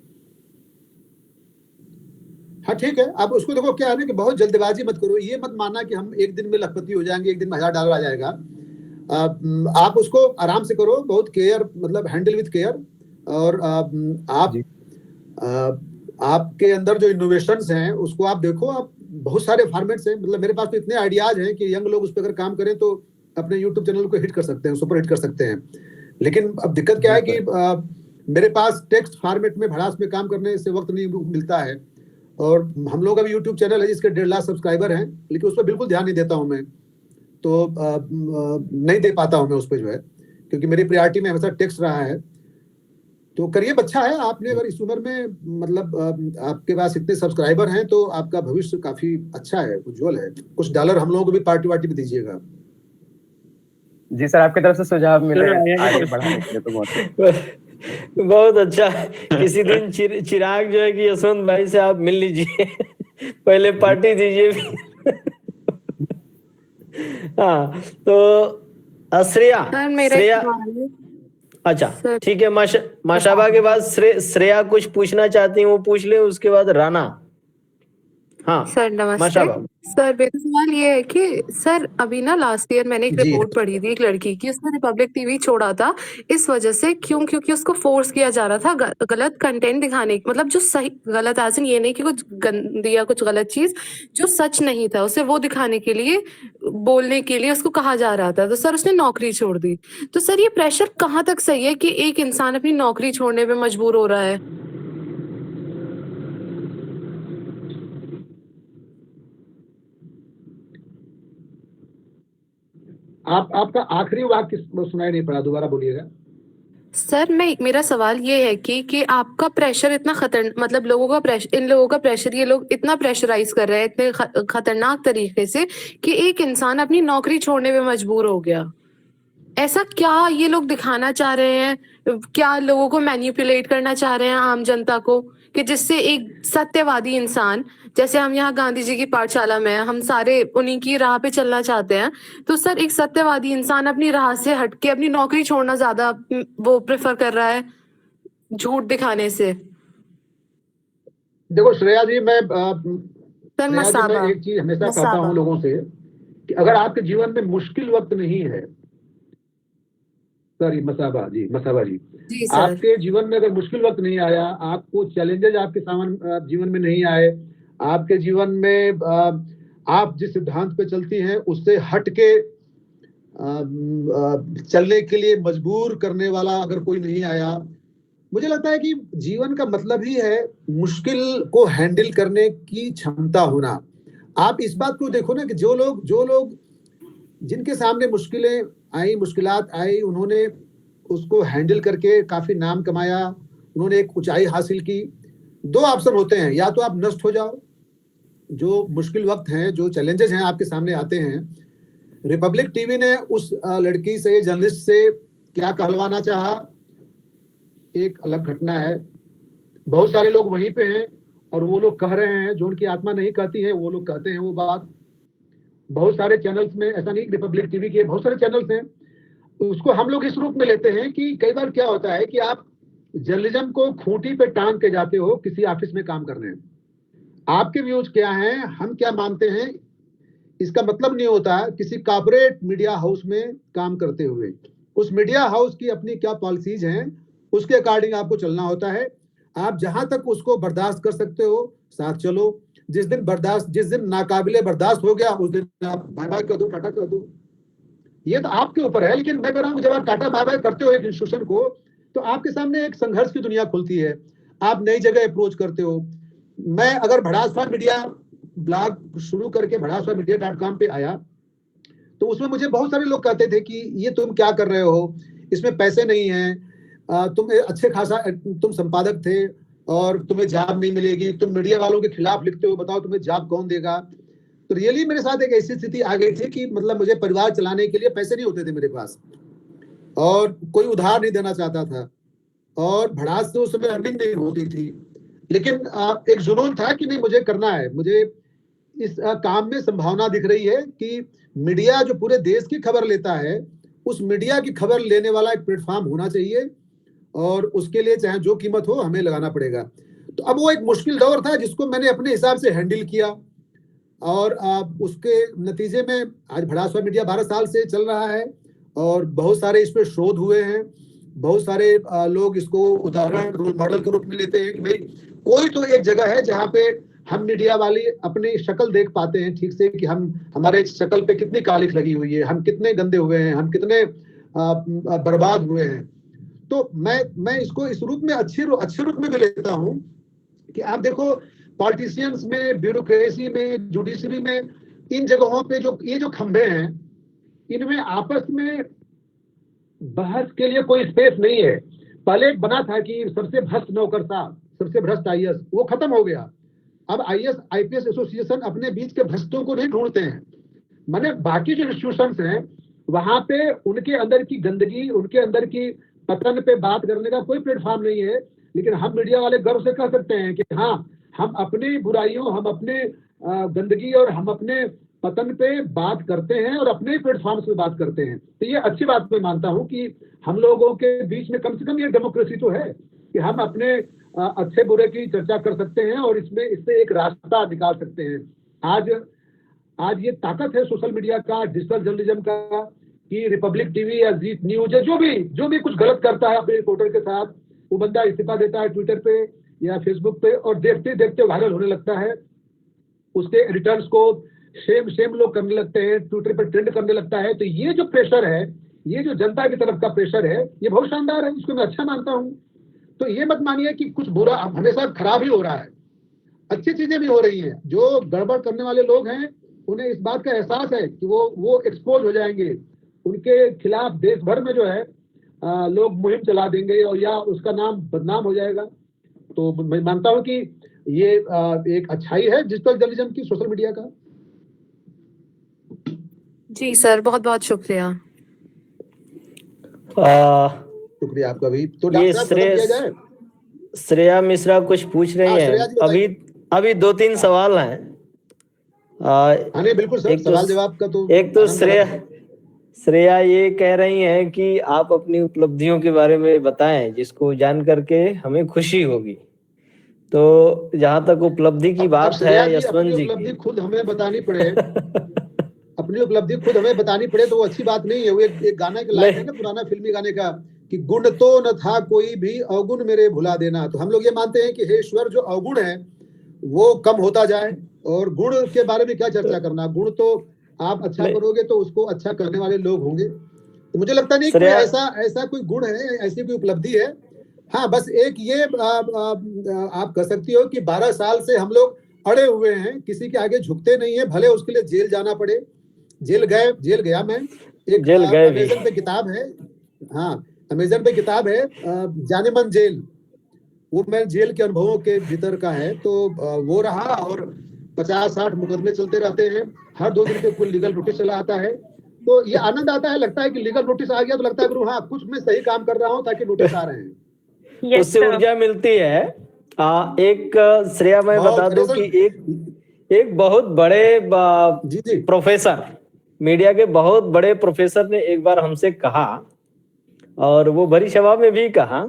हाँ ठीक है, आप उसको देखो क्या है ना कि बहुत जल्दबाजी मत करो। ये मत मानना कि हम एक दिन में लखपति हो जाएंगे, एक दिन में $1000 आ जाएगा। आप उसको आराम से करो, बहुत केयर, मतलब हैंडल विथ केयर। और आपके अंदर जो इनोवेशंस हैं उसको आप देखो। आप बहुत सारे फॉर्मेट्स हैं, मतलब मेरे पास तो इतने आइडियाज हैं कि यंग लोग उस पर अगर काम करें तो अपने यूट्यूब चैनल को हिट कर सकते हैं, सुपर हिट कर सकते हैं। लेकिन अब दिक्कत क्या है कि मेरे पास टेक्स्ट फॉर्मेट में भड़ास में काम करने से वक्त नहीं मिलता है। और हम लोग अभी यूट्यूब चैनल है जिसके 1.5 लाख सब्सक्राइबर हैं, लेकिन उस पर बिल्कुल ध्यान नहीं देता हूं मैं। तो नहीं दे पाता हूं मैं उस पर जो है, क्योंकि मेरी प्रायोरिटी में हमेशा टेक्स्ट रहा है। तो करिए, अच्छा है आपने अगर इस उम्र में मतलब आपके पास इतने सब्सक्राइबर हैं तो आपका भविष्य काफी अच्छा है, उज्जवल है। कुछ डॉलर हम लोगों को भी पार्टी वार्टी में दीजिएगा। जी सर, आपकी तरफ से सुझाव मिले आगे बढ़ाने के लिए तो बहुत अच्छा। किसी दिन चिराग जो है कि यशवंत भाई से आप मिल लीजिए, पहले पार्टी दीजिए। हाँ तो श्रेया, अच्छा ठीक है। माशाबा के बाद श्रेया कुछ पूछना चाहती हूँ, वो पूछ ले। उसके बाद राना। हाँ सर नमस्ते। सर मेरा सवाल ये है कि सर अभी ना लास्ट ईयर मैंने एक रिपोर्ट पढ़ी थी एक लड़की की, उसने रिपब्लिक टीवी छोड़ा था इस वजह से क्योंकि उसको फोर्स किया जा रहा था गलत कंटेंट दिखाने, मतलब जो सही गलत ऐसे ये नहीं कि कुछ गंदी या कुछ गलत चीज जो सच नहीं था उसे वो दिखाने के लिए बोलने के लिए उसको कहा जा रहा था। तो सर उसने नौकरी छोड़ दी। तो सर ये प्रेशर कहाँ तक सही है कि एक इंसान अपनी नौकरी छोड़ने पे मजबूर हो रहा है? आपका आखिरी वाक्य सुनाई नहीं पड़ा, दोबारा बोलिएगा। सर मेरा सवाल ये है कि आपका प्रेशर इतना मतलब लोगों का प्रेशर, इन लोगों का प्रेशर, ये लोग इतना प्रेशराइज कर रहे हैं इतने खतरनाक तरीके से कि एक इंसान अपनी नौकरी छोड़ने पे मजबूर हो गया। ऐसा क्या ये लोग दिखाना चाह रहे हैं? क्या लोगों को मैनिपुलेट करना चाह रहे हैं, आम जनता को, कि जिससे एक सत्यवादी इंसान, जैसे हम यहाँ गांधी जी की पाठशाला में हैं, हम सारे उन्हीं की राह पे चलना चाहते हैं, तो सर एक सत्यवादी इंसान अपनी राह से हटके अपनी नौकरी छोड़ना ज्यादा वो प्रेफर कर रहा है झूठ दिखाने से। देखो श्रेया जी, मैं सर श्रेया जी, मैं मसाबा एक चीज हमेशा कहता मसाबा हूँ लोगों से कि अगर आपके जीवन में मुश्किल वक्त नहीं है, सॉरी मसाबा जी, मसाबा जी, जी सर। आपके जीवन में अगर मुश्किल वक्त नहीं आया, आपको चैलेंजेस आपके जीवन में नहीं आए, आपके जीवन में आप जिस सिद्धांत पे चलती हैं उससे हट के चलने के लिए मजबूर करने वाला अगर कोई नहीं आया, मुझे लगता है कि जीवन का मतलब ही है मुश्किल को हैंडल करने की क्षमता होना। आप इस बात को देखो ना कि जो लोग जिनके सामने मुश्किलें आई, मुश्किलात आई, उन्होंने उसको हैंडल करके काफी नाम कमाया, उन्होंने एक ऊंचाई हासिल की। दो ऑप्शन होते हैं, या तो आप नष्ट हो जाओ, जो मुश्किल वक्त हैं, जो चैलेंजेस हैं आपके सामने आते हैं। रिपब्लिक टीवी ने उस लड़की से, जर्नलिस्ट से क्या कहलवाना चाहा, एक अलग घटना है। बहुत सारे लोग वहीं पे हैं और वो लोग कह रहे हैं जो उनकी आत्मा नहीं कहती है, वो लोग कहते हैं वो बात। बहुत सारे चैनल्स में, ऐसा नहीं रिपब्लिक टीवी के बहुत सारे चैनल्स हैं, उसको हम लोग इस रूप में लेते हैं कि कई बार क्या होता है कि आप जर्नलिज्म को खूंटी पे टांग के जाते हो किसी ऑफिस में काम करने। आपके व्यूज क्या हैं, हम क्या मानते हैं, इसका मतलब नहीं होता किसी कॉर्पोरेट मीडिया हाउस में काम करते हुए उस मीडिया हाउस की अपनी क्या पॉलिसीज हैं, उसके अकॉर्डिंग आपको चलना होता है। आप जहां तक उसको बर्दाश्त कर सकते हो साथ चलो, जिस दिन नाकाबिले बर्दाश्त हो गया उस दिन आप बाय बाय कर दो, टाटा कर दो। ये तो आपके ऊपर है। लेकिन मैं कह रहा हूँ जब आप टाटा बाय बाय करते हो एक इंस्टीट्यूशन को, तो आपके सामने एक संघर्ष की दुनिया खुलती है, आप नई जगह अप्रोच करते हो। मैं अगर भड़ासवा मीडिया ब्लॉग शुरू करके भड़ासवामीडिया.com पे आया तो उसमें मुझे बहुत सारे लोग कहते थे कि ये तुम क्या कर रहे हो, इसमें पैसे नहीं है, तुम अच्छे खासा तुम संपादक थे और तुम्हें जॉब नहीं मिलेगी, तुम मीडिया वालों के खिलाफ लिखते हो, बताओ तुम्हें जॉब कौन देगा। तो रियली मेरे साथ एक ऐसी स्थिति आ गई थी कि मतलब मुझे परिवार चलाने के लिए पैसे नहीं होते थे मेरे पास और कोई उधार नहीं देना चाहता था और भड़ास से उस समय अर्निंग नहीं होती थी। लेकिन एक जुनून था कि नहीं मुझे करना है, मुझे इस काम में संभावना दिख रही है कि मीडिया जो पूरे देश की खबर लेता है, उस मीडिया की खबर लेने वाला एक प्लेटफॉर्म होना चाहिए और उसके लिए चाहे जो कीमत हो हमें लगाना पड़ेगा। तो अब वो एक मुश्किल दौर था जिसको मैंने अपने हिसाब से हैंडल किया और उसके नतीजे में आज भड़ासवा मीडिया 12 साल से चल रहा है और बहुत सारे इस पे शोध हुए हैं। बहुत सारे लोग इसको उदाहरण, रोल मॉडल के रूप में लेते हैं कि भाई कोई तो एक जगह है जहाँ पे हम मीडिया वाले अपनी शक्ल देख पाते हैं ठीक से कि हम हमारे शक्ल पे कितनी कालिख लगी हुई है, हम कितने गंदे हुए हैं, हम कितने बर्बाद हुए हैं। तो मैं इसको इस रूप में अच्छे रूप में भी लेता हूँ कि आप देखो पॉलिटिशियंस में, ब्यूरोक्रेसी में, जुडिशरी में, इन जगहों पे ये जो खंभे हैं, इनमें आपस में बहस के लिए कोई स्पेस नहीं है। पहले एक बना था कि सबसे भ्रष्ट नौकरशाह, सबसे भ्रष्ट आईएएस, वो खत्म हो गया। अब आईएएस आईपीएस एसोसिएशन अपने बीच के भ्रष्टों को नहीं ढूंढते हैं, माने बाकी जो इंस्टीट्यूशंस हैं वहां पे उनके अंदर की गंदगी, उनके अंदर की पतन पे बात करने का कोई प्लेटफॉर्म नहीं है। लेकिन हम मीडिया वाले गर्व से कह सकते हैं कि हाँ, हम अपनी बुराइयों, हम अपने गंदगी और हम अपने पतन पे बात करते हैं और अपने प्लेटफॉर्म्स पे बात करते हैं। तो ये अच्छी बात मैं मानता हूँ कि हम लोगों के बीच में कम से कम ये डेमोक्रेसी तो है कि हम अपने अच्छे बुरे की चर्चा कर सकते हैं और इससे एक रास्ता निकाल सकते हैं। आज ये ताकत है सोशल मीडिया का, डिजिटल जर्नलिज्म का, कि रिपब्लिक टीवी या जी न्यूज जो भी कुछ गलत करता है अपने रिपोर्टर के साथ, वो बंदा इस्तीफा देता है ट्विटर पे या फेसबुक पे और देखते देखते वायरल होने लगता है। उसके एडिटर्स को शेम लोग करने लगते हैं, ट्विटर पर ट्रेंड करने लगता है। तो ये जो प्रेशर है, ये जो जनता की तरफ का प्रेशर है, ये बहुत शानदार है, इसको मैं अच्छा मानता हूँ। तो ये मत मानिए कि कुछ बुरा हमेशा खराब ही हो रहा है, अच्छी चीजें भी हो रही हैं। जो गड़बड़ करने वाले लोग हैं उन्हें इस बात का एहसास है कि वो एक्सपोज हो जाएंगे, उनके खिलाफ देश भर में जो है लोग मुहिम चला देंगे और या उसका नाम बदनाम हो जाएगा। तो मैं मानता हूं कि ये एक अच्छाई है डिजिटल जर्नलिज्म की, सोशल मीडिया का। जी सर, बहुत बहुत शुक्रिया। शुक्रिया आपका भी। तो ये डॉक्टर साहब खत्म किया जाए। श्रेया मिश्रा कुछ पूछ रही हाँ, हैं। श्रेया जी अभी बताइए। 2-3 सवाल हैं। हाँ नहीं बिल्कुल सर, एक तो सवाल जवाब का तो एक तो आनंद अलग है। श्रेया ये कह रही हैं कि आप अपनी उपलब्धियों के बारे में बताएं जिसको जान करके हमें खुशी होगी। तो जहां तक उपलब्धि की अब बात श्रेया है जी अपनी यशवंत जी उपलब्धि की खुद हमें बतानी पड़े, अपनी उपलब्धि खुद हमें बतानी पड़े तो वो अच्छी बात नहीं है। वो एक गाने की लाइन है ना, नहीं, पुराना फिल्मी गाने का, कि गुण तो न था कोई भी अवगुण मेरे भुला देना। तो हम लोग ये मानते हैं कि हे ईश्वर, जो अवगुण है वो कम होता जाए, और गुण के बारे में क्या चर्चा करना। गुण तो आप अच्छा नहीं, करोगे तो उसको अच्छा करने वाले लोग होंगे। तो मुझे लगता नहीं कोई श्रेया ऐसा कोई गुण है, ऐसी कोई उपलब्धि है। हाँ बस एक ये आप कह सकती हो कि 12 साल से हम लोग अड़े हुए हैं, किसी के आगे झुकते नहीं है, भले उसके लिए जेल जाना पड़े। जेल गया मैं। एक जेल गए भी। अमेजन पे किताब है, हाँ अमेजन पे किताब है, जाने मन जेल। वो मैं जेल के अनुभवों के भीतर का है। तो वो रहा, और 50-60 मुकदमे चलते रहते हैं। हर 2 दिन पे कोई लीगल नोटिस चला आता है। तो ये आनंद आता है, लगता है कि लीगल नोटिस आ गया तो लगता है कि हाँ कुछ मैं सही काम कर रहा हूँ ताकि नोटिस आ रहे हैं। उससे ऊर्जा मिलती है। एक श्रेया मैं बता बहुत, अरे दूं सर, कि एक बहुत बड़े जी जी प्रोफेसर, मीडिया के बहुत बड़े प्रोफेसर ने एक बार हमसे कहा, और वो भरी सभा में भी कहा,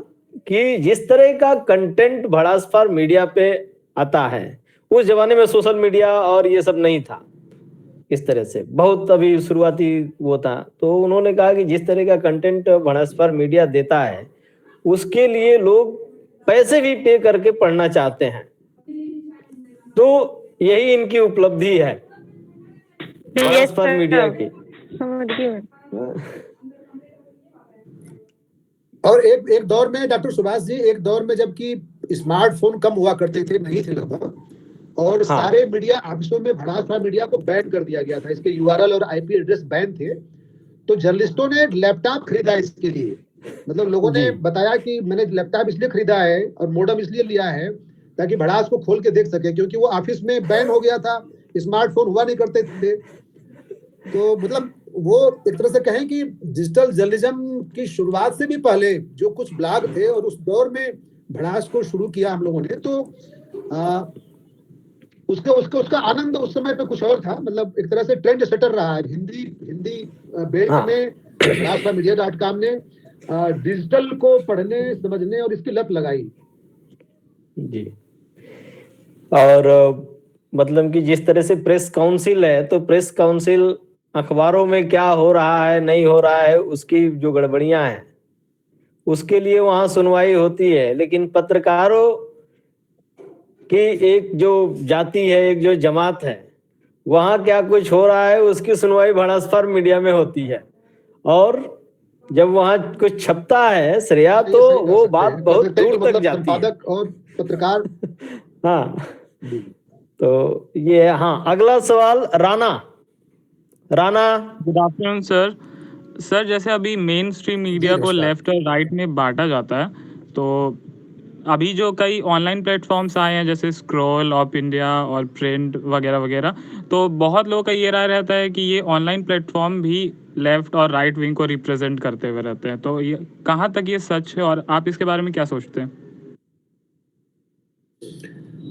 कि जिस तरह का कंटेंट भड़ासपार मीडिया पे आता है, उस जमाने में सोशल मीडिया और ये सब नहीं था इस तरह से, बहुत अभी शुरुआती वो था। तो उन्होंने कहा कि जिस तरह का कंटेंट भड़ासपार मीडिया देता है, उसके लिए लोग पैसे भी पे करके पढ़ना चाहते हैं। तो यही इनकी उपलब्धि है भड़ासपार मीडिया की। और एक दौर में डॉक्टर सुभाष जी, एक दौर में जबकि स्मार्टफोन कम हुआ करते थे, नहीं थे लगभग, और हाँ। सारे मीडिया ऑफिसों में भड़ासपार मीडिया को बैन कर दिया गया था। इसके यूआरएल और आईपी एड्रेस बैन थे। तो जर्नलिस्टों ने लैपटॉप खरीदा इसके लिए। मतलब लोगों ने बताया कि मैंने लैपटॉप इसलिए खरीदा है और मोडेम इसलिए लिया है ताकि भड़ास को खोल के देख सके, क्योंकि वो ऑफिस में बैन हो गया था, स्मार्टफोन हुआ नहीं करते थे। तो मतलब वो एक तरह से कहें कि डिजिटल जर्नलिज्म की शुरुआत से भी पहले जो कुछ ब्लॉग थे, और उस दौर में भड़ास को शुरू किया हम लोगों ने, तो उसका आनंद उस समय पे कुछ और था। मतलब एक तरह से ट्रेंड सेटर रहा है हिंदी बेल्ट में। भड़ासमीडिया.com ने डिजिटल को पढ़ने, समझने और इसकी लत लगाई जी। और मतलब कि जिस तरह से प्रेस काउंसिल है, तो प्रेस काउंसिल अखबारों में क्या हो रहा है, नहीं हो रहा है, उसकी जो गड़बड़ियां हैं उसके लिए वहां सुनवाई होती है। लेकिन पत्रकारों की एक जो जाति है, एक जो जमात है, वहां क्या कुछ हो रहा है उसकी सुनवाई भड़ासपार मीडिया में होती है। और जब वहां कुछ छपता है श्रेया, तो वो बात बहुत दूर तक मतलब जाती है। संपादक और पत्रकार। हाँ, तो ये, हाँ अगला सवाल Rana. Good afternoon sir. Sir जैसे अभी मेन स्ट्रीम मीडिया को लेफ्ट और राइट में बांटा जाता है, तो अभी जो कई ऑनलाइन प्लेटफॉर्म्स आए हैं जैसे स्क्रॉल, ऑफ इंडिया और प्रिंट वगैरह वगैरह, तो बहुत लोगों का ये राय रहता है कि ये ऑनलाइन प्लेटफॉर्म भी लेफ्ट और राइट विंग को रिप्रेजेंट करते हुए रहते हैं। तो ये कहाँ तक ये सच है और आप इसके बारे में क्या सोचते हैं?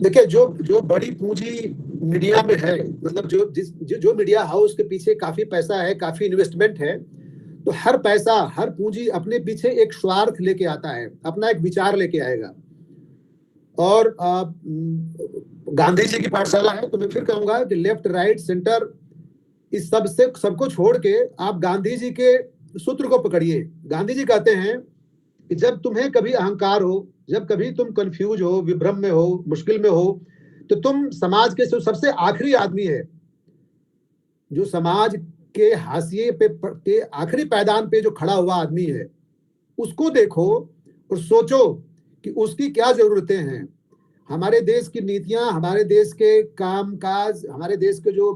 देखिए, जो बड़ी पूंजी मीडिया में है, मतलब जो मीडिया हाउस के पीछे काफी पैसा है, काफी इन्वेस्टमेंट है, तो हर पैसा, हर पूंजी अपने पीछे एक स्वार्थ लेके आता है, अपना एक विचार लेके आएगा। और गांधी जी की पाठशाला है, तो मैं फिर कहूंगा कि लेफ्ट, राइट, सेंटर, इस सबको छोड़ के आप गांधी जी के सूत्र को पकड़िए। गांधी जी कहते हैं कि जब तुम्हें कभी अहंकार हो, जब कभी तुम कंफ्यूज हो, विभ्रम में हो, मुश्किल में हो, तो तुम समाज के सबसे आखिरी आदमी है, जो समाज के हाशिए पे के आखिरी पायदान पे जो खड़ा हुआ आदमी है, उसको देखो और सोचो कि उसकी क्या जरूरतें हैं। हमारे देश की नीतियां, हमारे देश के कामकाज, हमारे देश के जो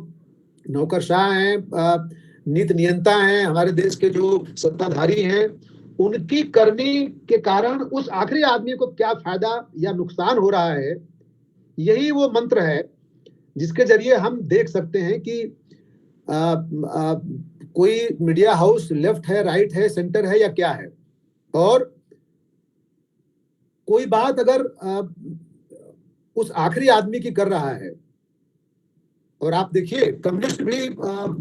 नौकरशाह हैं, नीति नियंता हैं, हमारे देश के जो सत्ताधारी हैं, उनकी करनी के कारण उस आखिरी आदमी को क्या फायदा या नुकसान हो रहा है, यही वो मंत्र है जिसके जरिए हम देख सकते हैं कि कोई मीडिया हाउस लेफ्ट है, राइट है, सेंटर है या क्या है। और कोई बात अगर उस आखिरी आदमी की कर रहा है, और आप देखिए कम्युनिस्ट भी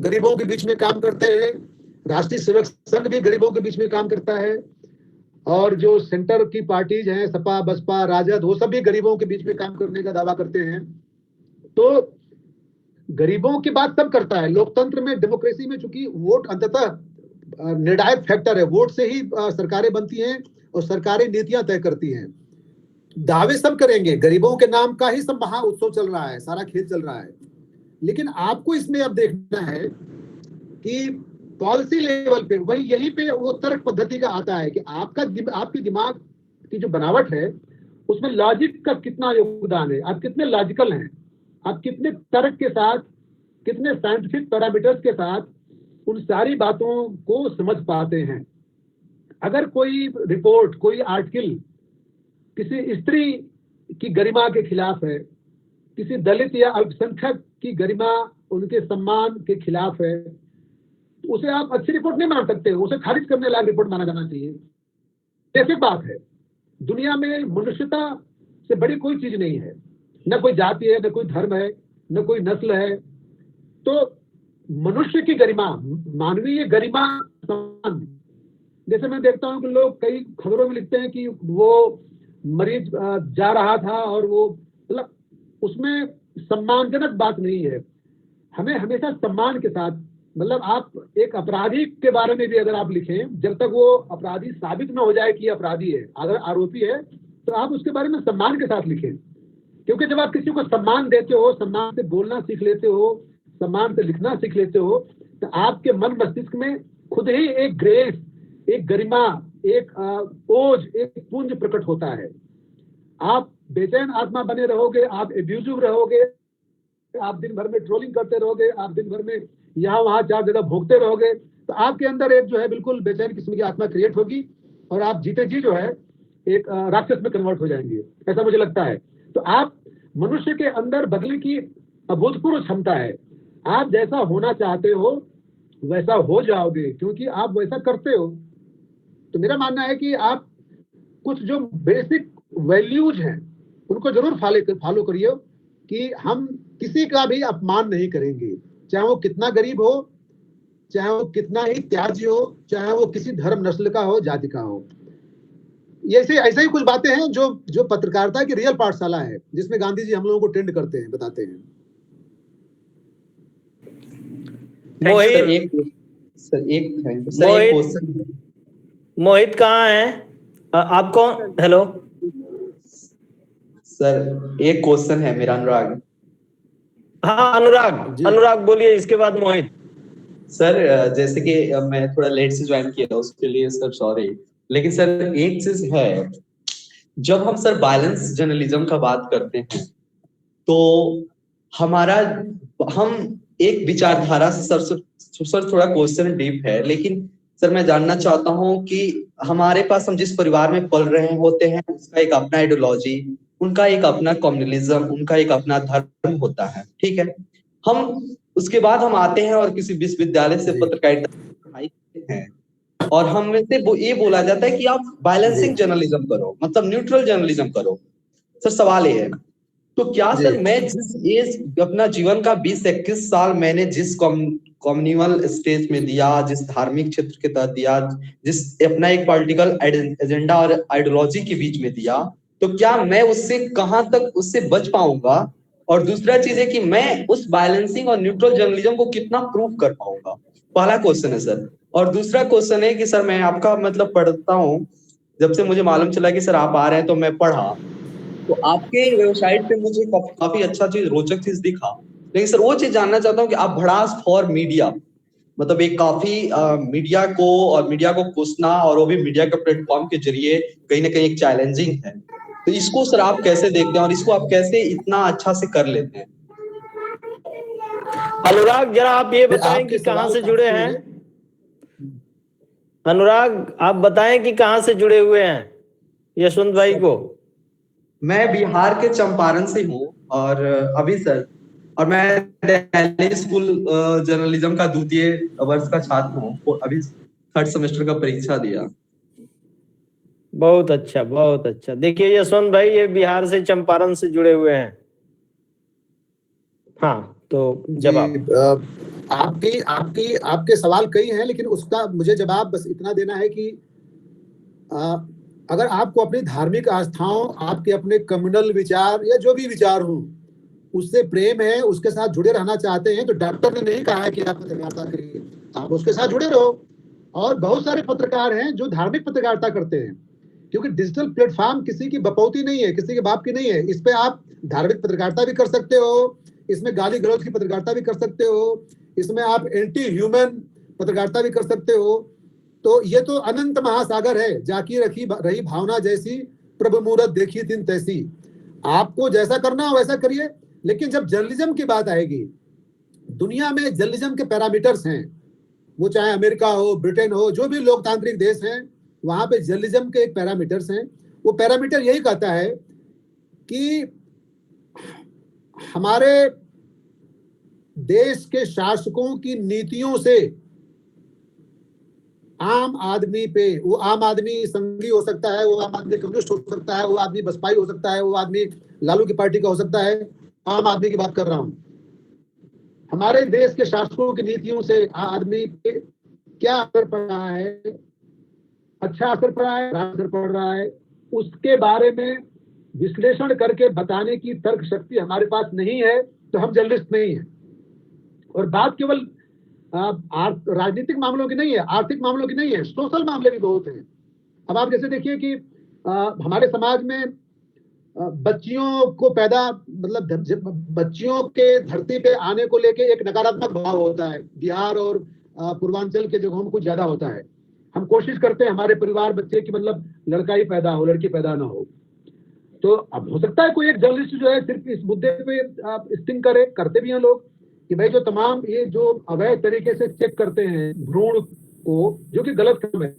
गरीबों के बीच में काम करते हैं, राष्ट्रीय सेवक संघ भी गरीबों के बीच में काम करता है, और जो सेंटर की पार्टीज हैं सपा, बसपा, राजद, वो सब भी गरीबों के बीच में काम करने का दावा करते हैं। तो गरीबों की बात तब करता है लोकतंत्र में, डेमोक्रेसी में, चूंकि वोट अंततः निर्णायक फैक्टर है, वोट से ही सरकारें बनती हैं और सरकारें नीतियां तय करती हैं। दावे सब करेंगे, गरीबों के नाम का ही सब महा उत्सव चल रहा है, सारा खेल चल रहा है। लेकिन आपको इसमें अब देखना है कि पॉलिसी लेवल पे वही, यहीं पे वो तर्क पद्धति का आता है कि आपके दिमाग की जो बनावट है उसमें लॉजिक का कितना योगदान है, आप कितने लॉजिकल हैं, आप कितने तर्क के साथ, कितने साइंटिफिक पैरामीटर्स के साथ उन सारी बातों को समझ पाते हैं। अगर कोई रिपोर्ट, कोई आर्टिकल किसी स्त्री की गरिमा के खिलाफ है, किसी दलित या अल्पसंख्यक की गरिमा, उनके सम्मान के खिलाफ है, तो उसे आप अच्छी रिपोर्ट नहीं मान सकते, उसे खारिज करने लायक रिपोर्ट माना जाना चाहिए। बेसिक बात है, दुनिया में मनुष्यता से बड़ी कोई चीज नहीं है, न कोई जाति है, न कोई धर्म है, न कोई नस्ल है। तो मनुष्य की गरिमा, मानवीय गरिमा, सम्मान, जैसे मैं देखता हूं कि लोग कई खबरों में लिखते हैं कि वो मरीज जा रहा था और वो, मतलब उसमें सम्मानजनक बात नहीं है। हमें हमेशा सम्मान के साथ, मतलब आप एक अपराधी के बारे में भी अगर आप लिखें, जब तक वो अपराधी साबित न हो जाए कि अपराधी है, अगर आरोपी है तो आप उसके बारे में सम्मान के साथ लिखें। क्योंकि जब आप किसी को सम्मान देते हो, सम्मान से बोलना सीख लेते हो, सम्मान से लिखना सीख लेते हो, तो आपके मन मस्तिष्क में खुद ही एक ग्रेस, एक गरिमा, एक ओज, एक पुंज प्रकट होता है। आप बेचैन आत्मा बने रहोगे, आप एब्यूजिव रहोगे, आप दिन भर में ट्रोलिंग करते रहोगे, आप दिन भर में यहाँ वहाँ चार जगह भोगते रहोगे, तो आपके अंदर एक जो है बिल्कुल बेचैन किस्म की आत्मा क्रिएट होगी और आप जीते जी जो है एक राक्षस में कन्वर्ट हो जाएंगे, ऐसा मुझे लगता है। तो आप, मनुष्य के अंदर बदलने की अभूतपूर्व क्षमता है। आप जैसा होना चाहते हो वैसा हो जाओगे, क्योंकि आप वैसा करते हो। तो मेरा मानना है कि आप कुछ जो बेसिक वैल्यूज हैं उनको जरूर फॉलो करिए कि हम किसी का भी अपमान नहीं करेंगे, चाहे वो कितना गरीब हो, चाहे वो कितना ही त्याज्य हो, चाहे वो किसी धर्म, नस्ल का हो, जाति का हो। ये ऐसे ही कुछ बातें हैं जो पत्रकारिता की रियल पाठशाला है, जिसमें गांधी जी हम लोगों को ट्रेंड करते हैं, बताते हैं। मोहित कहाँ है? आप कौन? हेलो सर, एक क्वेश्चन है मेरा। अनुराग। हाँ अनुराग बोलिए, इसके बाद मोहित। सर जैसे कि मैं थोड़ा लेट से ज्वाइन किया उसके लिए सर सॉरी, लेकिन सर एक चीज है, जब हम सर बैलेंस जर्नलिज्म का बात करते हैं तो हम एक विचारधारा से सर थोड़ा क्वेश्चन डीप है, लेकिन सर मैं जानना चाहता हूं कि हमारे पास, हम जिस परिवार में पल रहे होते हैं, उसका एक अपना आइडियोलॉजी, उनका एक अपना कम्युनलिज्म, उनका एक अपना धर्म होता है, ठीक है। हम उसके बाद हम आते हैं और किसी विश्वविद्यालय से पत्रकारिता पढ़ाई करते हैं और हम में से ये बोला जाता है कि आप बैलेंसिंग जर्नलिज्म करो, मतलब न्यूट्रल जर्नलिज्म करो। सर सवाल ये है, तो क्या सर मैं जिस अपना जीवन का 20-21 साल मैंने जिस कम्युनल स्टेज में दिया, जिस धार्मिक क्षेत्र के तहत दिया, जिस अपना एक पॉलिटिकल एजेंडा और आइडियोलॉजी के बीच में दिया, तो क्या मैं उससे कहां तक उससे बच पाऊंगा? और दूसरा चीज है कि मैं उस बैलेंसिंग और न्यूट्रल जर्नलिज्म को कितना प्रूव कर पाऊंगा? पहला क्वेश्चन है सर। और दूसरा क्वेश्चन है कि सर मैं आपका मतलब पढ़ता हूँ, जब से मुझे मालूम चला कि सर आप आ रहे हैं तो मैं पढ़ा, तो आपके वेबसाइट पे मुझे काफी अच्छा चीज, रोचक चीज दिखा। लेकिन सर वो चीज जानना चाहता हूँ कि आप भड़ास फॉर मीडिया, मतलब एक काफी मीडिया को कोसना, और वो भी मीडिया के प्लेटफॉर्म के जरिए कहीं ना कहीं एक चैलेंजिंग है। तो इसको सर आप कैसे देखते हैं और इसको आप कैसे इतना अच्छा से कर लेते हैं? अनुराग जरा आप ये बताएं कि कहाँ से जुड़े हैं? अनुराग आप बताएं कि कहाँ से जुड़े हुए हैं यशवंत भाई को? मैं बिहार के चंपारण से हूँ और अभी सर और मैं दिल्ली स्कूल जर्नलिज्म का द्वितीय वर्ष का छात्र हूँ, अभी 3rd सेमेस्टर का परीक्षा दिया। बहुत अच्छा, बहुत अच्छा। देखिए यशवंत भाई, ये बिहार से, चंपारण से जुड़े हुए हैं। हाँ, तो जवाब। आपकी आपकी आपके सवाल कई हैं, लेकिन उसका मुझे जवाब बस इतना देना है कि अगर आपको अपनी धार्मिक आस्थाओं, आपके अपने कम्युनल विचार या जो भी विचार हो, उससे प्रेम है, उसके साथ जुड़े रहना चाहते हैं, तो डॉक्टर ने नहीं कहा है कि आप पत्रकारिता करिए, आप उसके साथ जुड़े रहो। और बहुत सारे पत्रकार हैं जो धार्मिक पत्रकारिता करते हैं, क्योंकि डिजिटल प्लेटफॉर्म किसी की बपौती नहीं है, किसी के बाप की नहीं है। इस पे आप धार्मिक पत्रकारिता भी कर सकते हो, इसमें गाली गलौज की पत्रकारिता भी कर सकते हो, इसमें आप एंटी ह्यूमन पत्रकारिता भी कर सकते हो। तो ये तो अनंत महासागर है, जाकी रही भावना जैसी, प्रभु मूरत देखी दिन तैसी। आपको जैसा करना हो वैसा करिए, लेकिन जब जर्नलिज्म की बात आएगी, दुनिया में जर्नलिज्म के पैरामीटर्स हैं, वो चाहे अमेरिका हो, ब्रिटेन हो, जो भी लोकतांत्रिक देश हैं, वहां पे जर्नलिज्म के एक पैरामीटर्स हैं। वो पैरामीटर यही कहता है कि हमारे देश के शासकों की नीतियों से आम आदमी पे, वो आम आदमी संघी हो सकता है, वो आम आदमी कम्युनिस्ट हो सकता है, वो आदमी बसपाई हो सकता है, वो आदमी लालू की पार्टी का हो सकता है, आम आदमी की बात कर रहा हूं। हमारे देश के शासकों की नीतियों से आदमी पे क्या असर पड़ रहा है, अच्छा असर पड़ा है, बुरा असर पड़ रहा है, उसके बारे में विश्लेषण करके बताने की तर्क शक्ति हमारे पास नहीं है, तो हम जर्नलिस्ट नहीं है। और बात केवल राजनीतिक मामलों की नहीं है, आर्थिक मामलों की नहीं है, सोशल मामले भी बहुत हैं। अब आप जैसे देखिए कि हमारे समाज में बच्चियों को बच्चियों के धरती पे आने को लेके एक नकारात्मक भाव होता है। बिहार और पूर्वांचल के जगहों में कुछ ज्यादा होता है। हम कोशिश करते हैं हमारे परिवार बच्चे की मतलब लड़का ही पैदा हो, लड़की पैदा ना हो। तो अब हो सकता है कोई एक जर्नलिस्ट जो है सिर्फ इस मुद्दे पे स्टिंग करे, करते भी हैं लोग कि भाई जो तमाम ये जो अवैध तरीके से चेक करते हैं भ्रूण को, जो कि गलत काम है,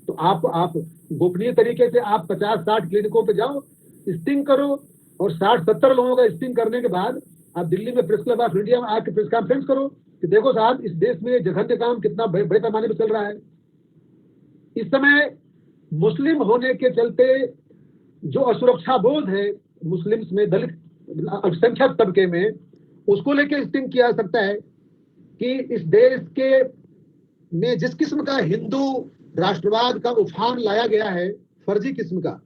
तो आप गोपनीय तरीके से आप 50-60 क्लिनिकों पे जाओ, स्टिंग करो, और 60-70 लोगों का स्टिंग करने के बाद आप दिल्ली में प्रेस क्लब ऑफ इंडिया में आके प्रेस कॉन्फ्रेंस करो कि देखो साहब, इस देश में जघन्य काम कितना बड़े पैमाने पर चल रहा है। इस समय मुस्लिम होने के चलते जो असुरक्षा बोध है मुस्लिम्स में, दलित अल्पसंख्यक तबके में, उसको लेके स्टिंग किया जा सकता है कि इस देश के में जिस किस्म का हिंदू राष्ट्रवाद का उफान लाया गया है, फर्जी किस्म का,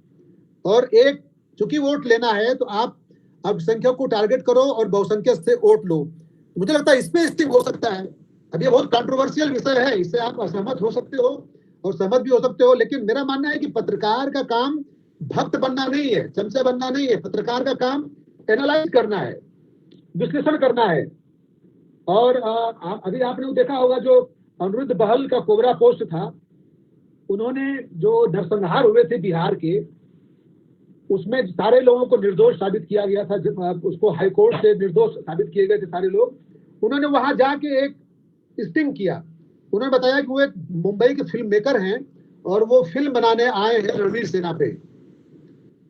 और एक चूंकि वोट लेना है तो आप अल्पसंख्यक को टारगेट करो और बहुसंख्यक से वोट लो। मुझे लगता है इसमें स्टिंग हो सकता है। अब ये बहुत कंट्रोवर्शियल विषय है, इससे आप असहमत हो सकते हो और सहमत भी हो सकते हो, लेकिन मेरा मानना है कि पत्रकार का काम भक्त बनना नहीं है, चमचा बनना नहीं है। पत्रकार का काम एनालाइज करना है, विश्लेषण करना है। और अभी आपने देखा होगा जो अनिरुद्ध बहल का कोबरा पोस्ट था, उन्होंने जो नरसंहार हुए थे बिहार के, उसमें सारे लोगों को निर्दोष साबित किया गया था, उसको हाईकोर्ट से निर्दोष साबित किए गए थे सारे लोग। उन्होंने वहां जाके एक स्टिंग किया, उन्होंने बताया कि वो एक मुंबई के फिल्म मेकर हैं और वो फिल्म बनाने आए हैं रणवीर सेना पे,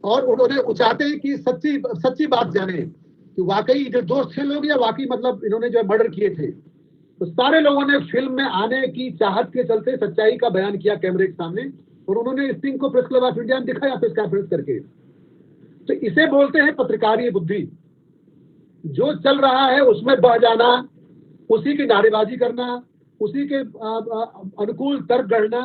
और उन्होंने चाहते हैं कि सच्ची बात जाने कि वाकई निर्दोष थे लोग या वाकई मतलब इन्होंने जो मर्डर किए थे। तो सारे लोगों ने फिल्म में आने की चाहत के चलते सच्चाई का बयान किया कैमरे के सामने, और उन्होंने इस थिंग को प्रेस क्लब ऑफ इंडिया में दिखाया प्रेस कॉन्फ्रेंस करके। तो इसे बोलते हैं पत्रकारीय बुद्धि। जो चल रहा है उसमें बह जाना, उसी की नारेबाजी करना, उसी के अनुकूल तर्क गढ़ना,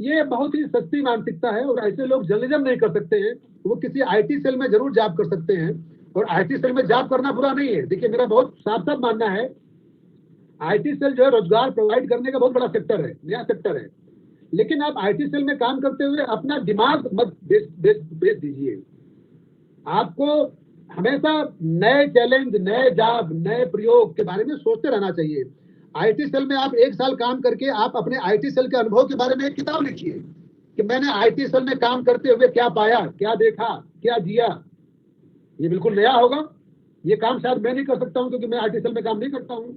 ये बहुत ही सस्ती मानसिकता है। और ऐसे लोग जर्नलिज्म नहीं कर सकते हैं। वो किसी आईटी सेल में जरूर जॉब कर सकते हैं, और आईटी सेल में जॉब करना बुरा नहीं है। देखिए, मेरा बहुत साफ साफ मानना है, आईटी सेल जो है रोजगार प्रोवाइड करने का बहुत बड़ा सेक्टर है, नया सेक्टर है। लेकिन आप आईटी सेल में काम करते हुए अपना दिमाग मत बेच दीजिए। आपको हमेशा नए चैलेंज, नए जॉब, नए प्रयोग के बारे में सोचते रहना चाहिए। आईटी सेल में आप 1 साल काम करके आप अपने आईटी सेल के अनुभव के बारे में एक किताब लिखिए कि मैंने आईटी सेल में काम करते हुए क्या पाया, क्या देखा, क्या जिया। ये बिल्कुल नया होगा। ये काम शायद मैं नहीं कर सकता हूं क्योंकि मैं आईटी सेल में काम नहीं करता हूं।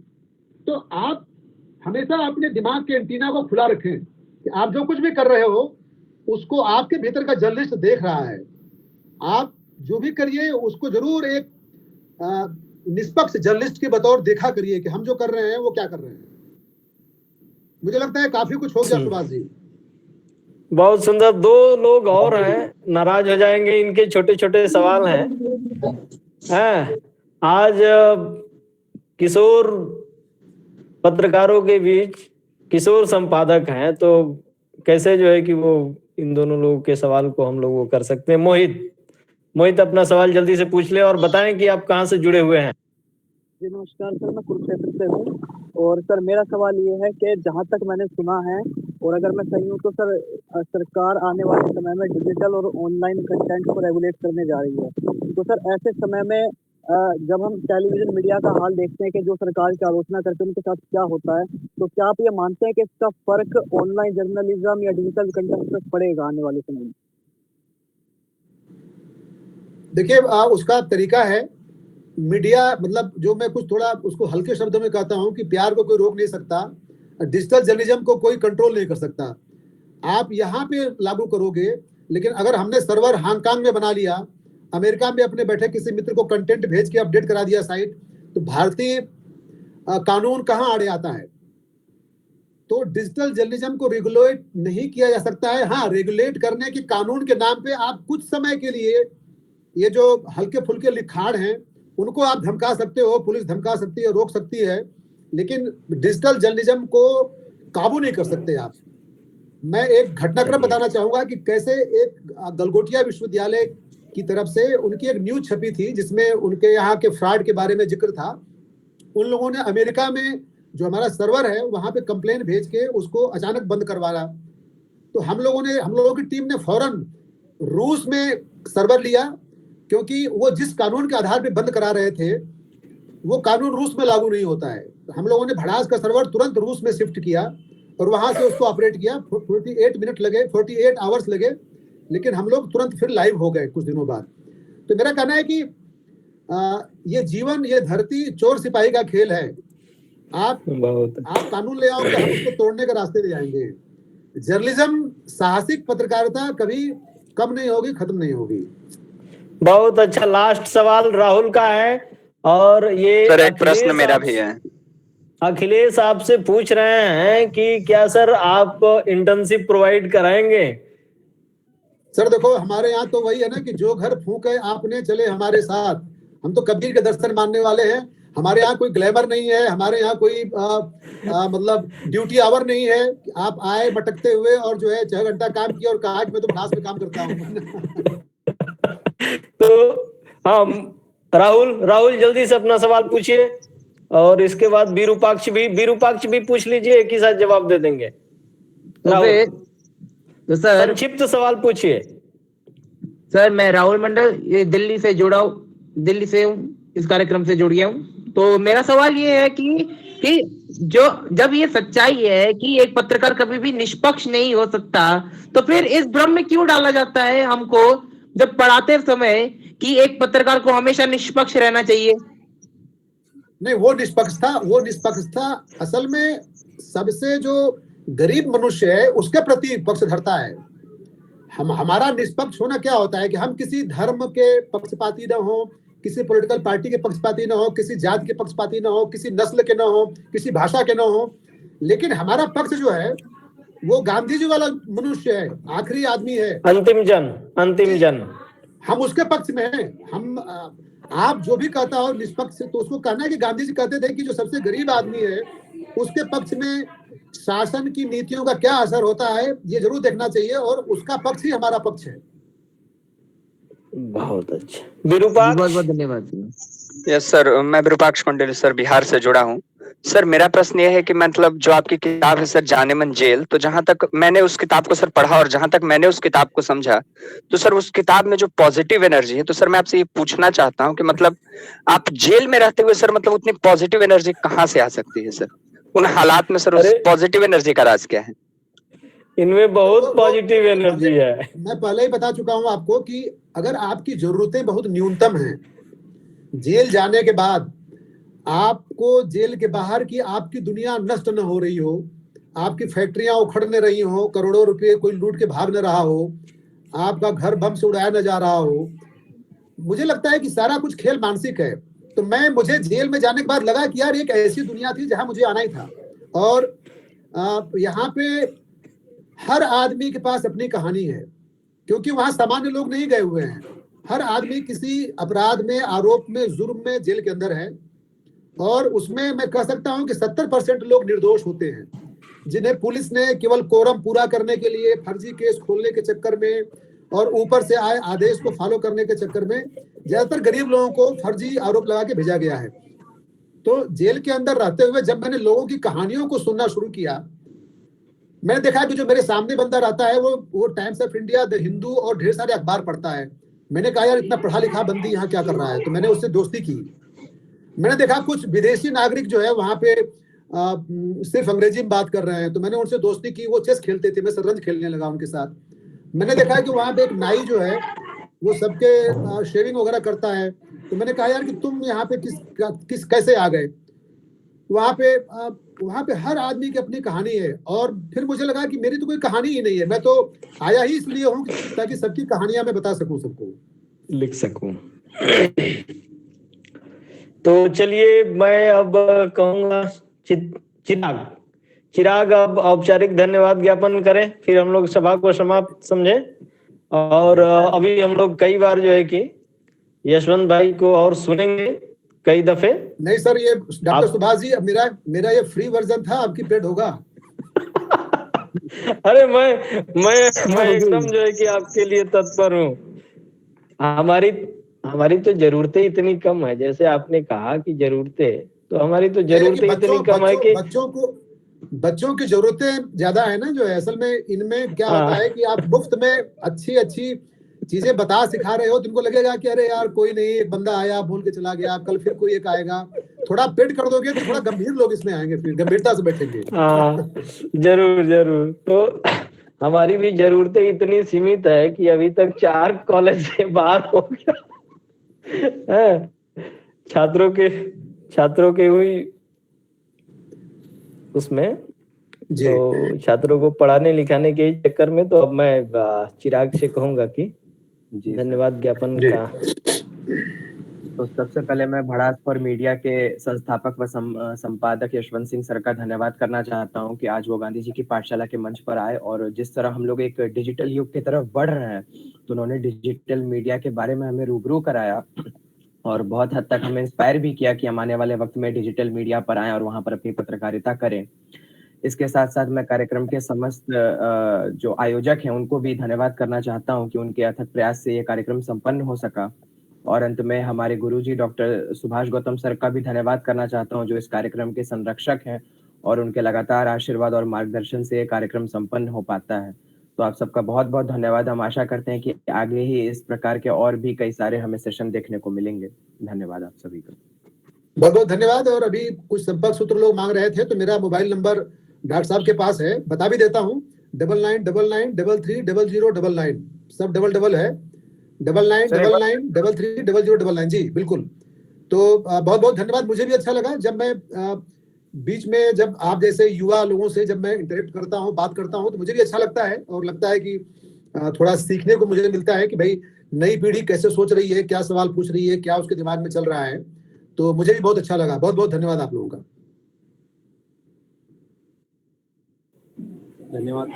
तो आप हमेशा अपने दिमाग के एंटीना को खुला रखें कि आप जो कुछ भी कर रहे हो उसको आपके भीतर का जर्नलिस्ट देख रहा है। आप जो भी करिए उसको जरूर एक निष्पक्ष जर्नलिस्ट के बतौर देखा करिए कि हम जो कर रहे हैं वो क्या कर रहे हैं। मुझे लगता है काफी कुछ हो गया सुभाष जी। बहुत सुंदर। दो लोग और हैं, नाराज हो जाएंगे, इनके छोटे छोटे सवाल हैं। आज किशोर पत्रकारों के बीच किशोर संपादक हैं, तो कैसे जो है कि वो इन दोनों लोगों के सवाल को हम लोग वो कर सकते हैं। मोहित अपना सवाल जल्दी से पूछ ले और बताएं कि आप कहाँ से जुड़े हुए हैं। जी नमस्कार सर, मैं कुरुक्षेत्र से हूँ। और सर मेरा सवाल ये है कि जहाँ तक मैंने सुना है और अगर मैं सही हूँ तो सर सरकार आने वाले समय में डिजिटल और ऑनलाइन कंटेंट को रेगुलेट करने जा रही है। तो सर ऐसे समय में जब हम टेलीविजन मीडिया का हाल देखते हैं कि जो सरकार की आलोचना करते हैं उनके साथ क्या होता है, तो क्या आप ये मानते हैं कि इसका फर्क ऑनलाइन जर्नलिज्म या डिजिटल कंटेंट पर पड़ेगा आने वाले समय में? देखिए उसका तरीका है मीडिया, मतलब जो मैं कुछ थोड़ा उसको हल्के शब्दों में कहता हूं कि प्यार को कोई रोक नहीं सकता, डिजिटल जर्नलिज्म को कोई कंट्रोल नहीं कर सकता। आप यहाँ पे लागू करोगे, लेकिन अगर हमने सर्वर हांगकांग में बना लिया, अमेरिका में अपने बैठे किसी मित्र को कंटेंट भेज के अपडेट करा दिया साइट, तो भारतीय कानून कहाँ आड़े आता है? तो डिजिटल जर्नलिज्म को रेगुलेट नहीं किया जा सकता है। हाँ, रेगुलेट करने के कानून के नाम पे आप कुछ समय के लिए ये जो हल्के फुल्के लिखाड़ हैं उनको आप धमका सकते हो, पुलिस धमका सकती है, रोक सकती है, लेकिन डिजिटल जर्नलिज्म को काबू नहीं कर सकते आप। मैं एक घटनाक्रम बताना चाहूंगा कि कैसे एक गलगोटिया विश्वविद्यालय की तरफ से उनकी एक न्यूज छपी थी जिसमें उनके यहाँ के फ्रॉड के बारे में जिक्र था। उन लोगों ने अमेरिका में जो हमारा सर्वर है वहां पे कंप्लेन भेज के उसको अचानक बंद करवाया। तो हम लोगों की टीम ने फौरन रूस में सर्वर लिया, क्योंकि वो जिस कानून के आधार पे बंद करा रहे थे वो कानून रूस में लागू नहीं होता है। हम लोगों ने भड़ास का सर्वर तुरंत रूस में शिफ्ट किया और वहां से उसको ऑपरेट किया। 48 मिनट लगे, 48 आवर्स लगे, लेकिन हम लोग तुरंत फिर लाइव हो गए कुछ दिनों बाद। तो मेरा कहना है कि ये जीवन, ये धरती चोर सिपाही का खेल है। आप कानून ले आओगे, हम उसको तोड़ने के रास्ते पे जाएंगे। जर्नलिज्म, साहसिक पत्रकारिता कभी कम नहीं होगी, खत्म नहीं होगी। बहुत अच्छा। लास्ट सवाल राहुल का है और ये सर एक प्रश्न मेरा भी है। अखिलेश आपसे पूछ रहे हैं कि क्या सर आप इंटर्नशिप प्रोवाइड कराएंगे? सर देखो, हमारे यहाँ तो वही है ना कि जो घर फूंके आपने चले हमारे साथ। हम तो कबीर के दर्शन मानने वाले हैं। हमारे यहाँ कोई ग्लैमर नहीं है, हमारे यहाँ कोई मतलब ड्यूटी आवर नहीं है। आप आए भटकते हुए और जो है 6 घंटा काम किया और कहा कि मैं तो घास में काम करता हूँ। तो हाँ राहुल जल्दी से अपना सवाल पूछिए और इसके बाद विरूपाक्ष भी पूछ लीजिए, एक ही साथ जवाब दे देंगे। तो सर संक्षिप्त सवाल पूछिए। सर मैं राहुल मंडल, ये दिल्ली से जुड़ा हूँ, दिल्ली से हूँ, इस कार्यक्रम से जुड़ गया हूँ। तो मेरा सवाल ये है कि जब ये सच्चाई है कि एक पत्रकार कभी भी निष्पक्ष नहीं हो सकता, तो फिर इस भ्रम में क्यों डाला जाता है हमको जब पढ़ाते समय कि एक पत्रकार को हमेशा निष्पक्ष रहना चाहिए? नहीं, वो निष्पक्षता असल में सबसे जो गरीब मनुष्य है उसके प्रति पक्ष धरता है। हमारा निष्पक्ष होना क्या होता है कि हम किसी धर्म के पक्षपाती न हो, किसी पॉलिटिकल पार्टी के पक्षपाती न हो, किसी जात के पक्षपाती न हो, किसी नस्ल के न हो, किसी भाषा के न हो, लेकिन हमारा पक्ष जो है वो गांधी जी वाला मनुष्य है, आखिरी आदमी है, अंतिम जन। हम उसके पक्ष में हैं। आप जो भी कहता हो निष्पक्ष, तो उसको कहना है कि गांधी जी कहते थे कि जो सबसे गरीब आदमी है उसके पक्ष में शासन की नीतियों का क्या असर होता है ये जरूर देखना चाहिए, और उसका पक्ष ही हमारा पक्ष है। बहुत अच्छा। विरूपाक्ष, बहुत धन्यवाद। यस सर, मैं विरूपाक्ष मंडल सर, बिहार से जुड़ा हूँ। सर मेरा प्रश्न ये है कि मतलब जो आपकी किताब है सर, जाने मन जेल, तो जहां तक मैंने उस किताब को सर पढ़ा और जहां तक मैंने उस किताब को समझा, तो सर उस किताब में जो पॉजिटिव एनर्जी है, तो सर मैं आपसे ये पूछना चाहता हूँ कि मतलब आप जेल में रहते हुए सर मतलब उतनी पॉजिटिव एनर्जी कहाँ से आ सकती है सर? उन हालात में सर उस पॉजिटिव एनर्जी का राज क्या है? इनमें बहुत पॉजिटिव एनर्जी है। मैं पहले ही बता चुका हूं आपको कि अगर आपकी जरूरतें बहुत न्यूनतम हैं, जेल जाने के बाद आपको जेल के बाहर की आपकी दुनिया नष्ट न हो रही हो, आपकी फैक्ट्रियां उखड़ न रही हो, करोड़ों रुपए कोई लूट के भाग न रहा हो, आपका घर बम से उड़ाया न जा रहा हो, मुझे लगता है कि सारा कुछ खेल मानसिक है। तो मुझे जेल में जाने के बाद लगा कि यार एक ऐसी दुनिया थी जहां मुझे आना ही था। और यहाँ पे हर आदमी के पास अपनी कहानी है, क्योंकि वहां सामान्य लोग नहीं गए हुए हैं। हर आदमी किसी अपराध में, आरोप में, जुर्म में जेल के अंदर है। और उसमें मैं कह सकता हूं कि 70% लोग निर्दोष होते हैं, जिन्हें पुलिस ने केवल कोरम पूरा करने के लिए, फर्जी केस खोलने के चक्कर में और ऊपर से आए आदेश को फॉलो करने के चक्कर में ज्यादातर गरीब लोगों को फर्जी आरोप लगा के भेजा गया है। तो जेल के अंदर रहते हुए जब मैंने लोगों की कहानियों को सुनना शुरू किया, मैंने देखा कि जो मेरे सामने बंदा रहता है वो times of India, the Hindu और ढेर सारे अखबार पढ़ता है। मैंने कहा यार इतना पढ़ा लिखा बंदी यहाँ क्या कर रहा है, तो मैंने उससे दोस्ती की। मैंने देखा कुछ विदेशी नागरिक जो है वहां पे सिर्फ अंग्रेजी में बात कर रहे हैं, तो मैंने उनसे दोस्ती की। वो चेस खेलते थे, मैं शतरंज खेलने लगा उनके साथ। मैंने देखा कि वहां पे एक नाई जो है वो सबके शेविंग वगैरह करता है, तो मैंने कहा यार कि तुम यहाँ पे किस कैसे आ गए। वहां पे हर आदमी की अपनी कहानी है। और फिर मुझे लगा कि मेरी तो कोई कहानी ही नहीं है, मैं तो आया ही इसलिए हूँ ताकि सबकी कहानियां मैं बता सकूं, सबको लिख सकूं। तो चलिए मैं अब कहूंगा चिराग अब औपचारिक धन्यवाद ज्ञापन करें, फिर हम लोग सभा को समाप्त समझे। और अभी हम लोग कई बार जो है कि यशवंत भाई को और सुनेंगे कई दफे। नहीं सर, ये डॉक्टर सुभाष जी, अब मेरा ये फ्री वर्जन था, आपकी पेड होगा। अरे मैं एकदम जो है कि आपके लिए तत्पर हूँ। हमारी तो जरूरतें इतनी कम है, जैसे आपने कहा कि जरूरतें, तो हमारी तो जरूरतें इतनी कम है कि बच्चों की जरूरतें ज्यादा है ना। जो है असल में इनमें क्या होता है कि आप मुफ्त में अच्छी चीजें बता सिखा रहे हो, तुमको लगेगा कि अरे यार कोई नहीं, एक बंदा आया भूल के चला गया, कल फिर कोई एक आएगा। थोड़ा पेड कर दोगे तो थोड़ा गंभीर लोग इसमें आएंगे, फिर गंभीरता से बैठेंगे। जरूर। तो हमारी भी जरूरतें इतनी सीमित है कि अभी तक 4 कॉलेज से बाहर हो गया। छात्रों के हुई उसमें, तो छात्रों को पढ़ाने लिखाने के चक्कर में, तो अब मैं चिराग से कहूंगा कि धन्यवाद ज्ञापन का। तो सबसे पहले मैं भड़ास फॉर मीडिया के संस्थापक व संपादक यशवंत सिंह सर का धन्यवाद करना चाहता हूं कि आज वो गांधी जी की पाठशाला के मंच पर आए, और जिस तरह हम लोग एक डिजिटल युग की तरफ बढ़ रहे हैं, तो उन्होंने डिजिटल मीडिया के बारे में हमें रूबरू कराया और बहुत हद तक हमें इंस्पायर भी किया कि हम आने वाले वक्त में डिजिटल मीडिया पर आएं और वहां पर अपनी पत्रकारिता करें। इसके साथ साथ मैं कार्यक्रम के समस्त जो आयोजक हैं उनको भी धन्यवाद करना चाहता हूं कि उनके अथक प्रयास से ये कार्यक्रम संपन्न हो सका। और अंत में हमारे गुरुजी डॉक्टर सुभाष गौतम सर का भी धन्यवाद करना चाहता हूं, जो इस कार्यक्रम के संरक्षक हैं, और उनके लगातार आशीर्वाद और मार्गदर्शन से ये कार्यक्रम संपन्न हो पाता है। तो आप सबका बहुत बहुत धन्यवाद। हम आशा करते हैं कि आगे ही इस प्रकार के और भी कई सारे हमें सेशन देखने को मिलेंगे। धन्यवाद आप सभी का। बहुत बहुत धन्यवाद। और अभी कुछ संपर्क सूत्र लोग मांग रहे थे, तो मेरा मोबाइल नंबर डॉक्टर साहब के पास है, बता भी देता हूँ। 9999330099, सब डबल है। 9999330099। जी बिल्कुल। तो बहुत बहुत धन्यवाद। मुझे भी अच्छा लगा जब मैं बीच में, जब आप जैसे युवा लोगों से जब मैं इंटरेक्ट करता हूँ, बात करता हूँ, तो मुझे भी अच्छा लगता है और लगता है कि थोड़ा सीखने को मुझे मिलता है कि भाई नई पीढ़ी कैसे सोच रही है, क्या सवाल पूछ रही है, क्या उसके दिमाग में चल रहा है। तो मुझे भी बहुत अच्छा लगा। बहुत बहुत धन्यवाद आप लोगों का। धन्यवाद।